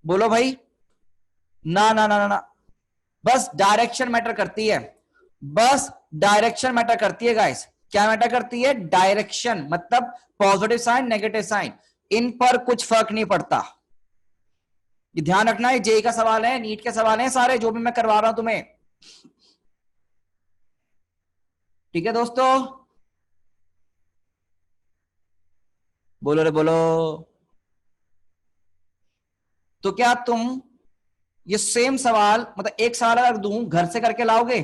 बोलो भाई। ना ना ना ना ना, बस डायरेक्शन मैटर करती है, बस डायरेक्शन मैटर करती है गाइस। क्या मैटर करती है? डायरेक्शन, मतलब पॉजिटिव साइन नेगेटिव साइन, इन पर कुछ फर्क नहीं पड़ता। ये ध्यान रखना है, जेई का सवाल है, नीट के सवाल है सारे जो भी मैं करवा रहा हूं तुम्हें। ठीक है दोस्तों, बोलो रे बोलो। तो क्या तुम ये सेम सवाल, मतलब एक सवाल अगर दूं घर से करके लाओगे?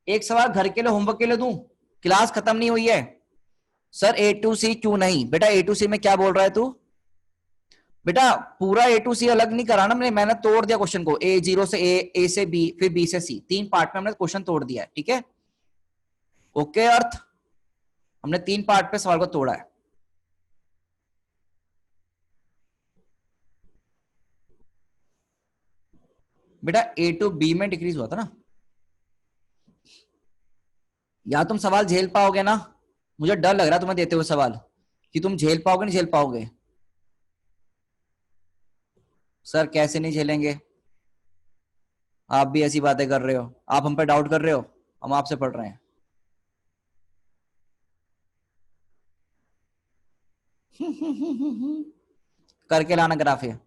एक सवाल घर के लिए होमवर्क के लिए दूं? क्लास खत्म नहीं हुई है। सर ए टू सी क्यों नहीं? बेटा ए टू सी में क्या बोल रहा है तू? बेटा पूरा ए टू सी अलग नहीं करा ना मैंने तोड़ दिया क्वेश्चन को, ए जीरो से ए से बी, फिर बी से सी, 3 पार्ट में हमने क्वेश्चन तोड़ दिया है। ठीक है, ओके अर्थ, हमने 3 पार्ट पे सवाल को तोड़ा है। बेटा ए टू बी में डिक्रीज हुआ था ना? या तुम सवाल झेल पाओगे ना? मुझे डर लग रहा है तुम्हें देते हुए सवाल कि तुम झेल पाओगे नहीं झेल पाओगे। सर कैसे नहीं झेलेंगे? आप भी ऐसी बातें कर रहे हो, आप हम पे डाउट कर रहे हो, हम आपसे पढ़ रहे हैं। करके लाना ग्राफ है।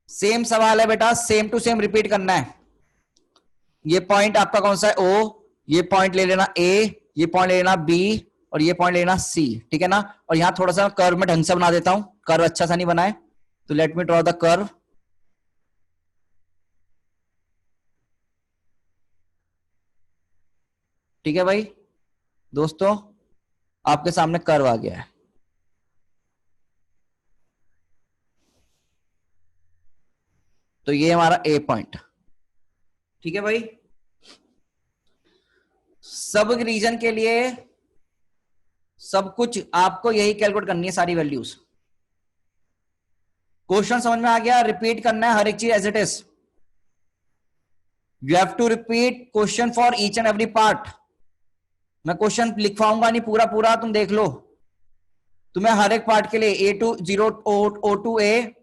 सेम सवाल है बेटा, सेम टू सेम रिपीट करना है। ये पॉइंट आपका कौन सा है? ओ, ये पॉइंट ले लेना ए, ये पॉइंट ले लेना बी, और ये पॉइंट लेना सी। ठीक है ना? और यहां थोड़ा सा कर्व में ढंग से बना देता हूं, कर्व अच्छा सा नहीं बनाए, तो let me draw the curve. ठीक है भाई दोस्तों, आपके सामने कर्व आ गया है। तो ये हमारा ए पॉइंट। ठीक है भाई, सब रीजन के लिए सब कुछ आपको यही कैलकुलेट करनी है, सारी वैल्यूज। क्वेश्चन समझ में आ गया? रिपीट करना है हर एक चीज as it is. You have to repeat question for each and every part. मैं क्वेश्चन लिखवाऊंगा नहीं पूरा पूरा, तुम देख लो। तुम्हें हर एक पार्ट के लिए A to zero, O to A,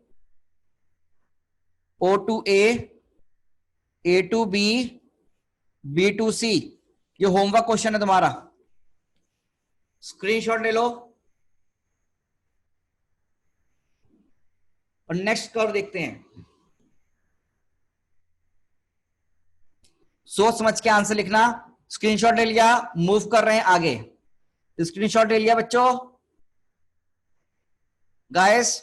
O to A to B, B to C, ये होमवर्क क्वेश्चन है तुम्हारा, स्क्रीनशॉट ले लो। और नेक्स्ट कर्व देखते हैं। सोच समझ के आंसर लिखना। स्क्रीनशॉट ले लिया, मूव कर रहे हैं आगे। स्क्रीनशॉट ले लिया बच्चों, गाइस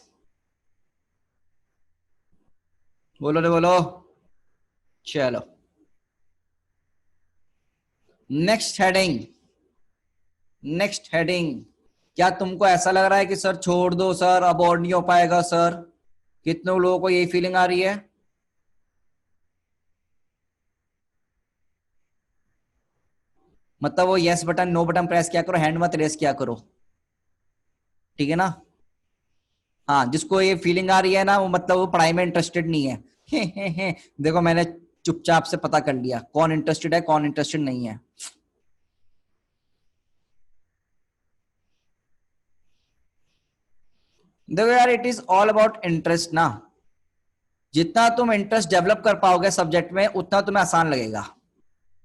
बोलो रे बोलो। चलो नेक्स्ट हेडिंग, नेक्स्ट हेडिंग। क्या तुमको ऐसा लग रहा है कि सर छोड़ दो सर, अब और नहीं हो पाएगा सर? कितने लोगों को यही फीलिंग आ रही है? मतलब वो yes button no button press किया करो, हैंड मत रेस किया करो। ठीक है ना? हाँ, जिसको ये फीलिंग आ रही है ना, वो मतलब वो पढ़ाई में इंटरेस्टेड नहीं है। देखो मैंने चुपचाप से पता कर लिया कौन इंटरेस्टेड है कौन इंटरेस्टेड नहीं है। देखो यार, it is all about interest ना। जितना तुम इंटरेस्ट डेवलप कर पाओगे सब्जेक्ट में, उतना तुम्हें आसान लगेगा।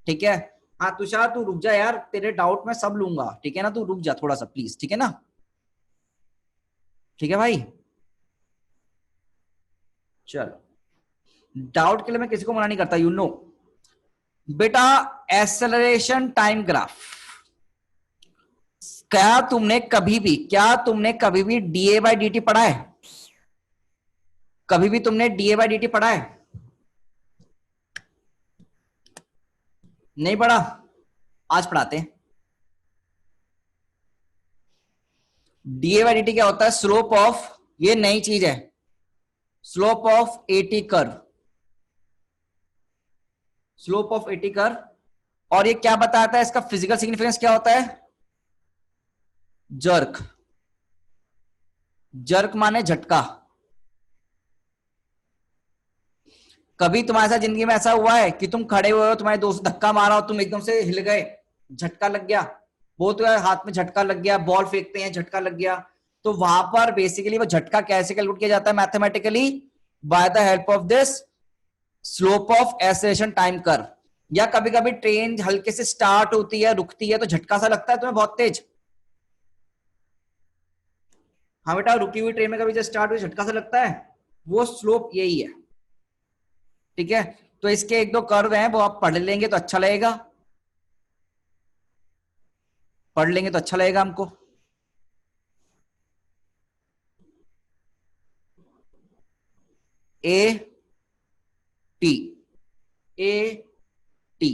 ठीक है? हाँ तुषार तू रुक जा यार, तेरे डाउट में सब लूंगा। ठीक है ना? तू रुक जा थोड़ा सा प्लीज, ठीक है ना? ठीक है भाई, चलो। डाउट के लिए मैं किसी को मना नहीं करता, यू नो। बेटा एसेलरेशन टाइम ग्राफ, क्या तुमने कभी भी डीए बाई डी टी पढ़ा है? कभी भी तुमने डीए बाई डी टी पढ़ा है? नहीं पढ़ा? आज पढ़ाते हैं। डीए बाई डी टी क्या होता है? स्लोप ऑफ, ये नई चीज है, slope of AT curve, slope of AT curve. और ये क्या बताता है? इसका फिजिकल सिग्निफिकेंस क्या होता है? जर्क। जर्क माने झटका। कभी तुम्हारे साथ जिंदगी में ऐसा हुआ है कि तुम खड़े हुए हो, तुम्हारे दोस्त धक्का मारा और तुम एकदम से हिल गए, झटका लग गया? वो तो यार हाथ में झटका लग गया, बॉल फेंकते हैं झटका लग गया। तो वहां पर बेसिकली वो झटका कैसे कैलकुलेट किया जाता है mathematically? By the help of this slope of acceleration time curve. या कभी कभी ट्रेन हल्के से स्टार्ट होती है, रुकती है, तो झटका सा लगता है तुम्हें बहुत तेज। हाँ बेटा, रुकी हुई ट्रेन में कभी जब स्टार्ट हुई झटका सा लगता है, वो स्लोप यही है। ठीक है, तो इसके एक दो कर्व हैं, वो आप पढ़ लेंगे तो अच्छा लगेगा, पढ़ लेंगे तो अच्छा लगेगा हमको। A T, A T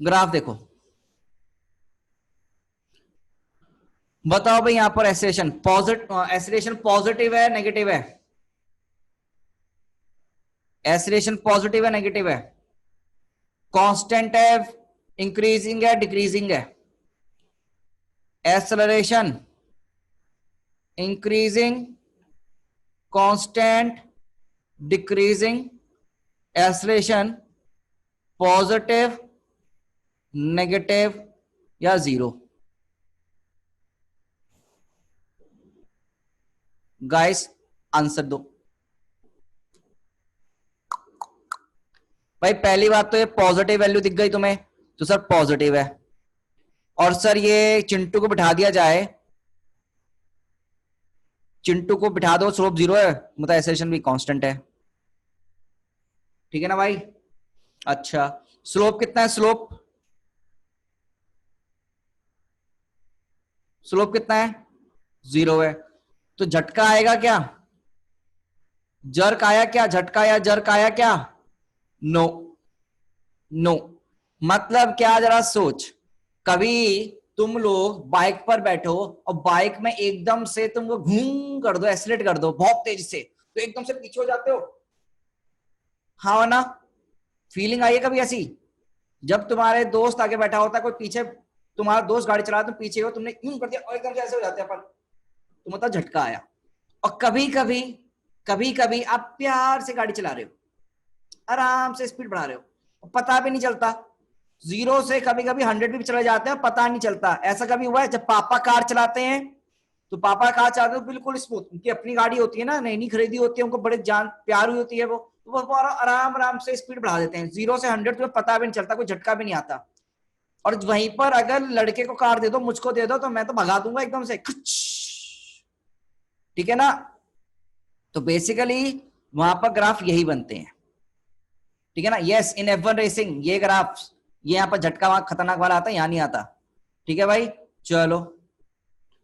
graph देखो, बताओ भाई यहां पर एक्सेलरेशन पॉजिटिव है नेगेटिव है? एक्सेलरेशन पॉजिटिव है नेगेटिव है? कांस्टेंट है, इंक्रीजिंग है, डिक्रीजिंग है? Acceleration increasing, constant, decreasing, acceleration positive, negative या जीरो? गाइस आंसर दो भाई। पहली बात तो ये पॉजिटिव वैल्यू दिख गई तुम्हें, तो सर पॉजिटिव है। और सर ये चिंटू को बिठा दिया जाए, चिंटू को बिठा दो, स्लोप जीरो है, मतलब एक्सेलरेशन भी कांस्टेंट है। ठीक है ना भाई? अच्छा, स्लोप कितना है? स्लोप स्लोप कितना है? जीरो है। तो झटका आएगा क्या? जर्क आया क्या? झटका या जर्क आया क्या? No, no. मतलब क्या, जरा सोच, कभी तुम लोग बाइक पर बैठो और बाइक में एकदम से तुमको घूम कर दो, एक्सीलरेट कर दो बहुत तेज से, तो एकदम से पीछे हो जाते हो, हाँ ना? फीलिंग आई है कभी ऐसी? जब तुम्हारे दोस्त आगे बैठा होता है, कोई पीछे, तुम्हारा दोस्त गाड़ी चला रहा है, तुम पीछे हो, तुमने यूं कर दिया और एकदम से ऐसे हो जाते हैं अपन, तो मतलब झटका आया। और कभी कभी आप प्यार से गाड़ी चला रहे हो, आराम से स्पीड बढ़ा रहे हो, पता भी नहीं चलता, जीरो से कभी कभी 100 भी चले जाते हैं, पता नहीं चलता। ऐसा कभी हुआ है जब पापा कार चलाते हैं, तो पापा कार चलाते हैं बिल्कुल स्मूथ, उनकी अपनी गाड़ी होती है ना, नई नई खरीदी होती है, उनको बड़े जान प्यार हुई होती है, वो आराम आराम से स्पीड बढ़ा देते हैं, 0 से 100 तुम्हें पता भी नहीं चलता, कोई झटका भी नहीं आता। और वहीं पर अगर लड़के को कार दे दो, मुझको दे दो, तो मैं तो भगा दूंगा एकदम से। ठीक है ना? तो बेसिकली वहां पर ग्राफ यही बनते हैं। ठीक है ना? यस, इन F1 रेसिंग ये ग्राफ, ये यहाँ पर झटका वहां खतरनाक वाला आता है, यहाँ नहीं आता। ठीक है भाई, चलो।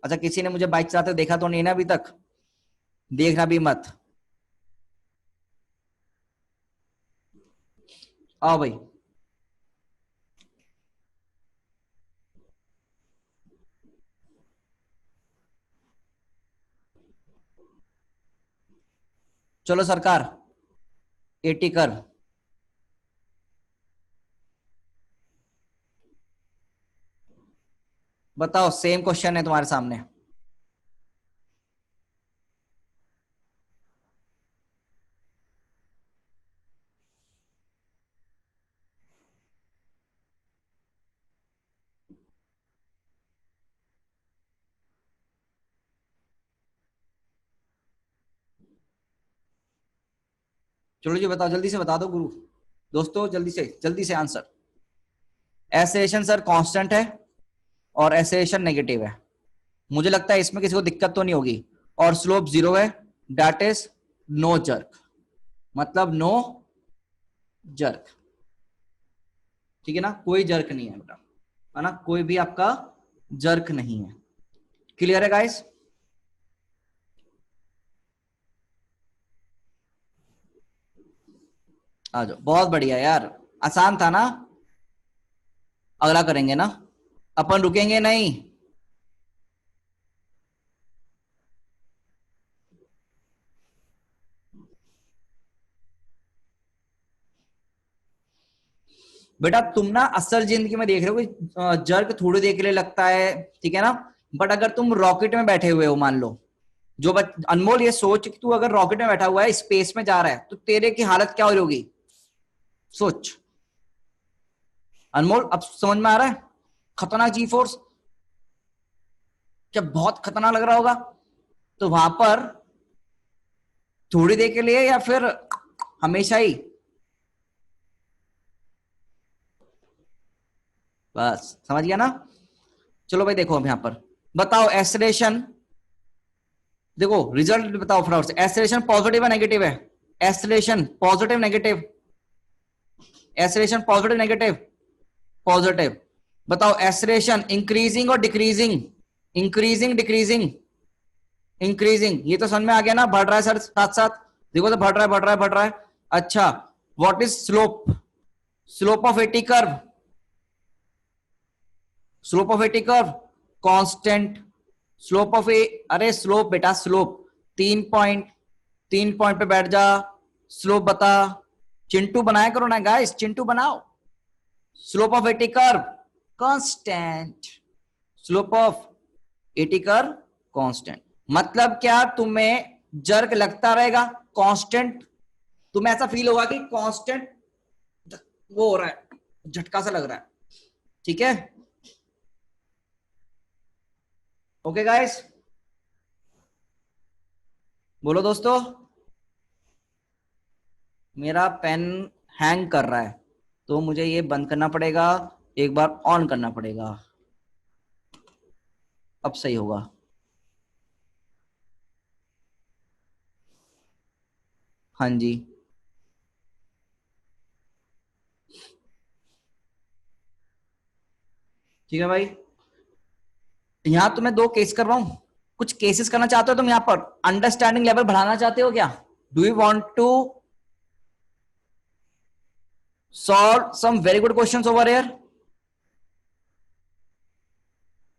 अच्छा, किसी ने मुझे बाइक चलाते देखा तो नहीं ना अभी तक? देखना भी मत। आओ भाई, चलो सरकार, एटी कर। बताओ, सेम क्वेश्चन है तुम्हारे सामने। चलो जी बताओ, जल्दी से बता दो गुरु, दोस्तों जल्दी से आंसर। एसेशन सर कांस्टेंट है और एसेशन नेगेटिव है, मुझे लगता है इसमें किसी को दिक्कत तो नहीं होगी। और स्लोप जीरो है, दैट इज नो जर्क, मतलब नो जर्क। ठीक है ना? कोई जर्क नहीं है बेटा, है ना? कोई भी आपका जर्क नहीं है। क्लियर है गाइस? आ जाओ, बहुत बढ़िया यार, आसान था ना। अगला करेंगे ना, अपन रुकेंगे नहीं। बेटा तुम ना असल जिंदगी में देख रहे हो कि जर्क थोड़ी देर के लिए लगता है, ठीक है ना, बट अगर तुम रॉकेट में बैठे हुए हो, मान लो, अनमोल ये सोच कि तू अगर रॉकेट में बैठा हुआ है, स्पेस में जा रहा है, तो तेरे की हालत क्या हो रही होगी, सोच। अनमोल अब समझ में आ रहा है? खतरनाक जी फोर्स, क्या बहुत खतरनाक लग रहा होगा। तो वहां पर थोड़ी देर के लिए या फिर हमेशा ही? बस समझ गया ना। चलो भाई देखो अब यहां पर बताओ एस्लेशन, देखो रिजल्ट बताओ फटाफट से। एस्लेशन पॉजिटिव है नेगेटिव है? Acceleration positive negative? Acceleration positive negative? Positive. बताओ एस्लेशन इंक्रीजिंग और डिक्रीजिंग? Increasing decreasing? इंक्रीजिंग। ये तो समझ में आ गया ना, बढ़ रहा है सर साथ साथ, देखो तो बढ़ रहा है बढ़ रहा है बढ़ रहा है। अच्छा, what is slope? Slope of AT curve? Slope of AT curve constant. Slope of A, अरे स्लोप बेटा स्लोप, 3 पॉइंट, 3 पॉइंट पे बैठ जा, स्लोप बता। चिंटू बनाया करो ना गाइस, चिंटू बनाओ। Slope of AT curve constant, slope of AT curve constant. मतलब क्या, तुम्हें जर्क लगता रहेगा कांस्टेंट, तुम्हें ऐसा फील होगा कि कांस्टेंट वो हो रहा है, झटका सा लग रहा है, ठीक है। ओके गाइस, बोलो दोस्तों। मेरा पेन हैंग कर रहा है, तो मुझे ये बंद करना पड़ेगा, एक बार ऑन करना पड़ेगा, अब सही होगा। हाँ जी, ठीक है भाई। यहां तो मैं 2 केस कर रहा हूं, कुछ केसेस करना चाहते हो तुम, यहां पर अंडरस्टैंडिंग लेवल बढ़ाना चाहते हो क्या? Do you want to solve some very good questions over here?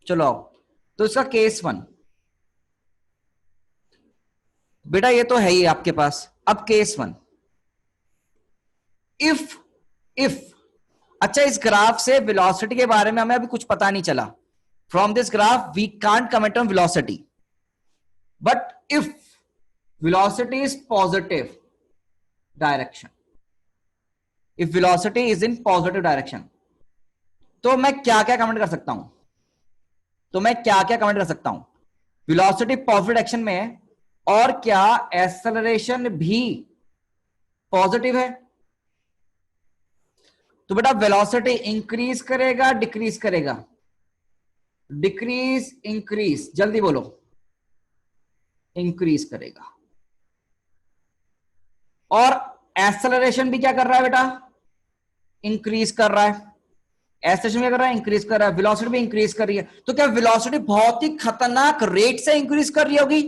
चलो आओ। तो इसका केस 1, बेटा ये तो है ही आपके पास। अब केस 1, इफ अच्छा, इस ग्राफ से वेलोसिटी के बारे में हमें अभी कुछ पता नहीं चला। From this graph we can't comment on velocity, but if velocity is positive direction, if velocity is in positive direction, तो मैं क्या क्या कमेंट कर सकता हूं? तो मैं क्या क्या कमेंट कर सकता हूं? वेलोसिटी पॉजिटिव डायरेक्शन में है, और क्या एक्सेलरेशन भी पॉजिटिव है? तो बेटा वेलोसिटी इंक्रीज करेगा डिक्रीज करेगा? डिक्रीज इंक्रीज, जल्दी बोलो। इंक्रीज करेगा। और एक्सेलरेशन भी क्या कर रहा है बेटा? इंक्रीज कर रहा है। एक्सेलरेशन क्या कर रहा है? इंक्रीज कर रहा है। वेलोसिटी भी इंक्रीज कर रही है। तो क्या वेलोसिटी बहुत ही खतरनाक रेट से इंक्रीज कर रही होगी?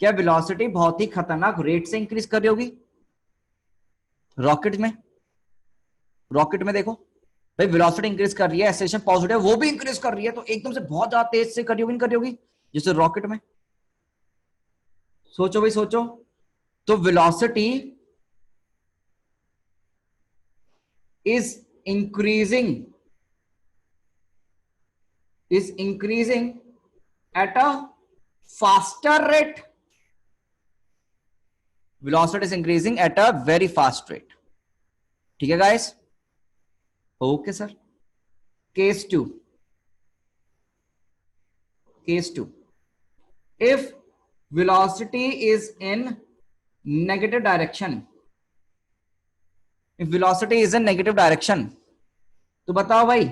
क्या वेलोसिटी बहुत ही खतरनाक रेट से इंक्रीज कर रही होगी? रॉकेट में, रॉकेट में देखो भाई, वेलोसिटी इंक्रीज कर रही है, एक्सेलरेशन पॉजिटिव वो भी इंक्रीज कर रही है, तो एकदम से बहुत ज्यादा तेज से कर रही होगी, नहीं कर रही होगी, जैसे रॉकेट में। सोचो भाई सोचो। तो velocity is increasing, is increasing at a faster rate, velocity is increasing at a very fast rate, ठीक है guys? Okay sir. Case 2, case 2, if velocity is in negative direction, if velocity is in negative direction, तो बताओ भाई,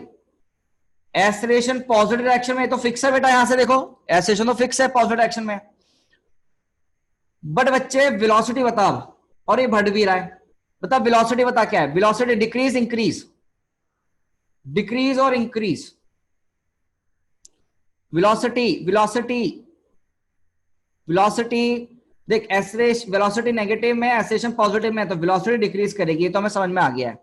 acceleration positive direction में तो fix है बेटा, यहां से देखो एक्सेलरेशन तो फिक्स है पॉजिटिव डायरेक्शन में, बट बच्चे वेलोसिटी बताओ, और ये बढ़ भी रहा है, बता वेलोसिटी बता क्या है? Velocity decrease increase? डिक्रीज और इंक्रीज? वेलोसिटी वेलोसिटी वेलोसिटी देख, वेलोसिटी नेगेटिव में, एक्सेलरेशन पॉजिटिव में, तो वेलोसिटी डिक्रीज करेगी, ये तो हमें समझ में आ गया है,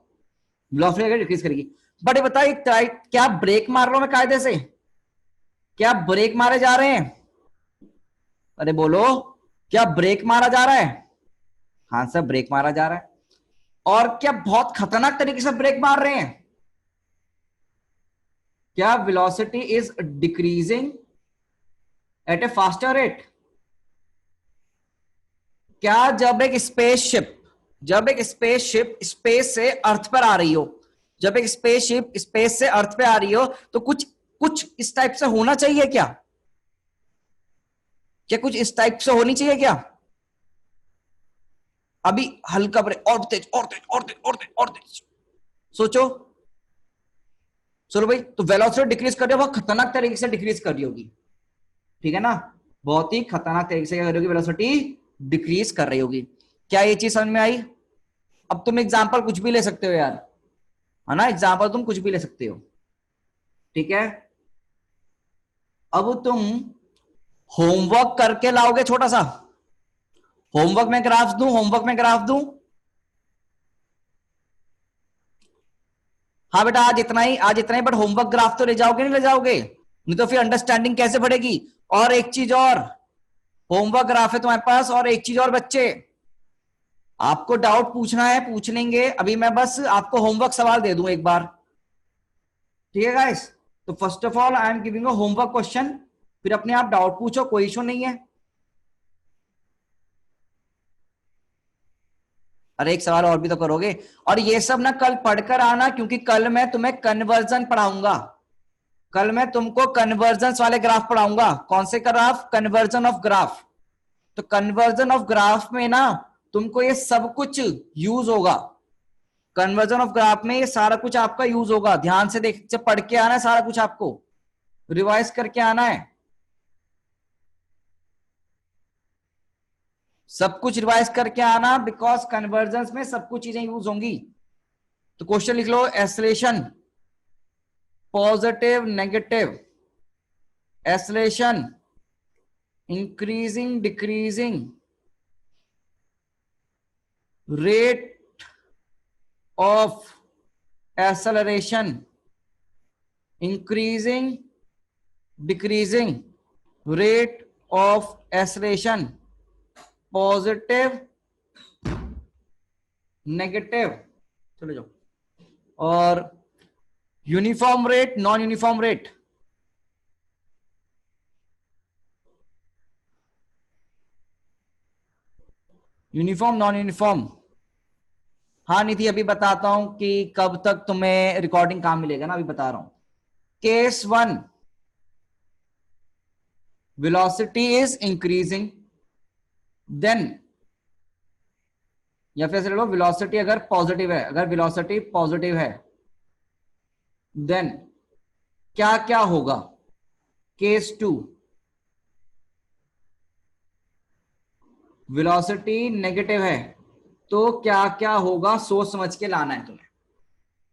वेलोसिटी डिक्रीज करेगी। बट ये बताइए क्या ब्रेक मार रहा हूं मैं कायदे से? क्या ब्रेक मारे जा रहे हैं? अरे बोलो, क्या ब्रेक मारा जा रहा है? हाँ सर, ब्रेक मारा जा रहा है। और क्या बहुत खतरनाक तरीके से ब्रेक मार रहे हैं? क्या velocity is decreasing eight A faster rate? क्या जब एक स्पेसशिप स्पेस से अर्थ पर आ रही हो, जब एक स्पेसशिप स्पेस से अर्थ पे आ रही हो, तो कुछ कुछ इस टाइप से होना चाहिए क्या? क्या कुछ इस टाइप से होनी चाहिए क्या? अभी हल्का ब्रेक, और तेज और तेज और तेज और तेज और तेज, सोचो। चलो भाई, तो वेलोसिटी डिक्रीज कर रही हो, बहुत खतरनाक तरीके से डिक्रीज कर रही होगी, ठीक है ना? बहुत ही खतरनाक तरीके से क्या कर रही होगी, वेलोसिटी डिक्रीज कर रही होगी। क्या ये चीज समझ में आई? अब तुम एग्जांपल कुछ भी ले सकते हो यार, है ना, एग्जांपल तुम कुछ भी ले सकते हो, ठीक है? अब तुम होमवर्क करके लाओगे, छोटा सा होमवर्क में ग्राफ्स दूं, होमवर्क में ग्राफ दूं? हाँ बेटा, आज इतना ही, बट होमवर्क ग्राफ तो ले जाओगे, नहीं ले जाओगे? नहीं तो फिर अंडरस्टैंडिंग कैसे बढ़ेगी? और एक चीज और, होमवर्क ग्राफ है तुम्हारे पास, और एक चीज और बच्चे, आपको डाउट पूछना है पूछ लेंगे, अभी मैं बस आपको होमवर्क सवाल दे दूं एक बार, ठीक है गाइस? तो first of all I am giving a homework question, फिर अपने आप डाउट पूछो, कोई इशू नहीं है। अरे एक सवाल और भी तो करोगे, और ये सब ना कल पढ़कर आना, क्योंकि कल मैं तुम्हें कन्वर्जन पढ़ाऊंगा, कल मैं तुमको कन्वर्जन वाले ग्राफ पढ़ाऊंगा। कौन से ग्राफ? Conversion of graph. तो कन्वर्जन ऑफ ग्राफ में ना तुमको ये सब कुछ यूज होगा, कन्वर्जन ऑफ ग्राफ में ये सारा कुछ आपका यूज होगा। ध्यान से देख, जब पढ़ के आना है, सारा कुछ आपको रिवाइज करके आना है, सब कुछ रिवाइज करके आना, बिकॉज कन्वर्जन में सब कुछ चीजें यूज होंगी। तो क्वेश्चन लिख लो, acceleration positive negative, acceleration increasing decreasing, rate of acceleration increasing decreasing, rate of acceleration positive negative, चले जाओ, और uniform rate non uniform rate. Uniform non uniform, हाँ निधि अभी बताता हूं कि कब तक तुम्हें रिकॉर्डिंग काम मिलेगा ना, अभी बता रहा हूं। Case 1, velocity is increasing, then, या फिर से लो, वेलोसिटी अगर पॉजिटिव है, अगर वेलोसिटी पॉजिटिव है, देन क्या क्या होगा? केस 2, वेलोसिटी नेगेटिव है, तो क्या क्या होगा? सोच समझ के लाना है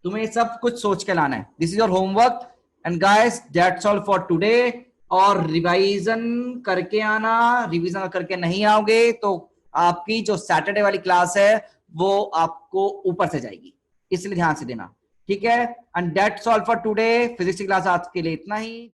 तुम्हें सब कुछ सोच के लाना है। This is your homework and guys that's all for today. और रिवाइजन करके आना, रिवीजन करके नहीं आओगे तो आपकी जो सैटरडे वाली क्लास है वो आपको ऊपर से जाएगी, इसलिए ध्यान से देना, ठीक है? And that's all for today, physics की क्लास आज के लिए इतना ही।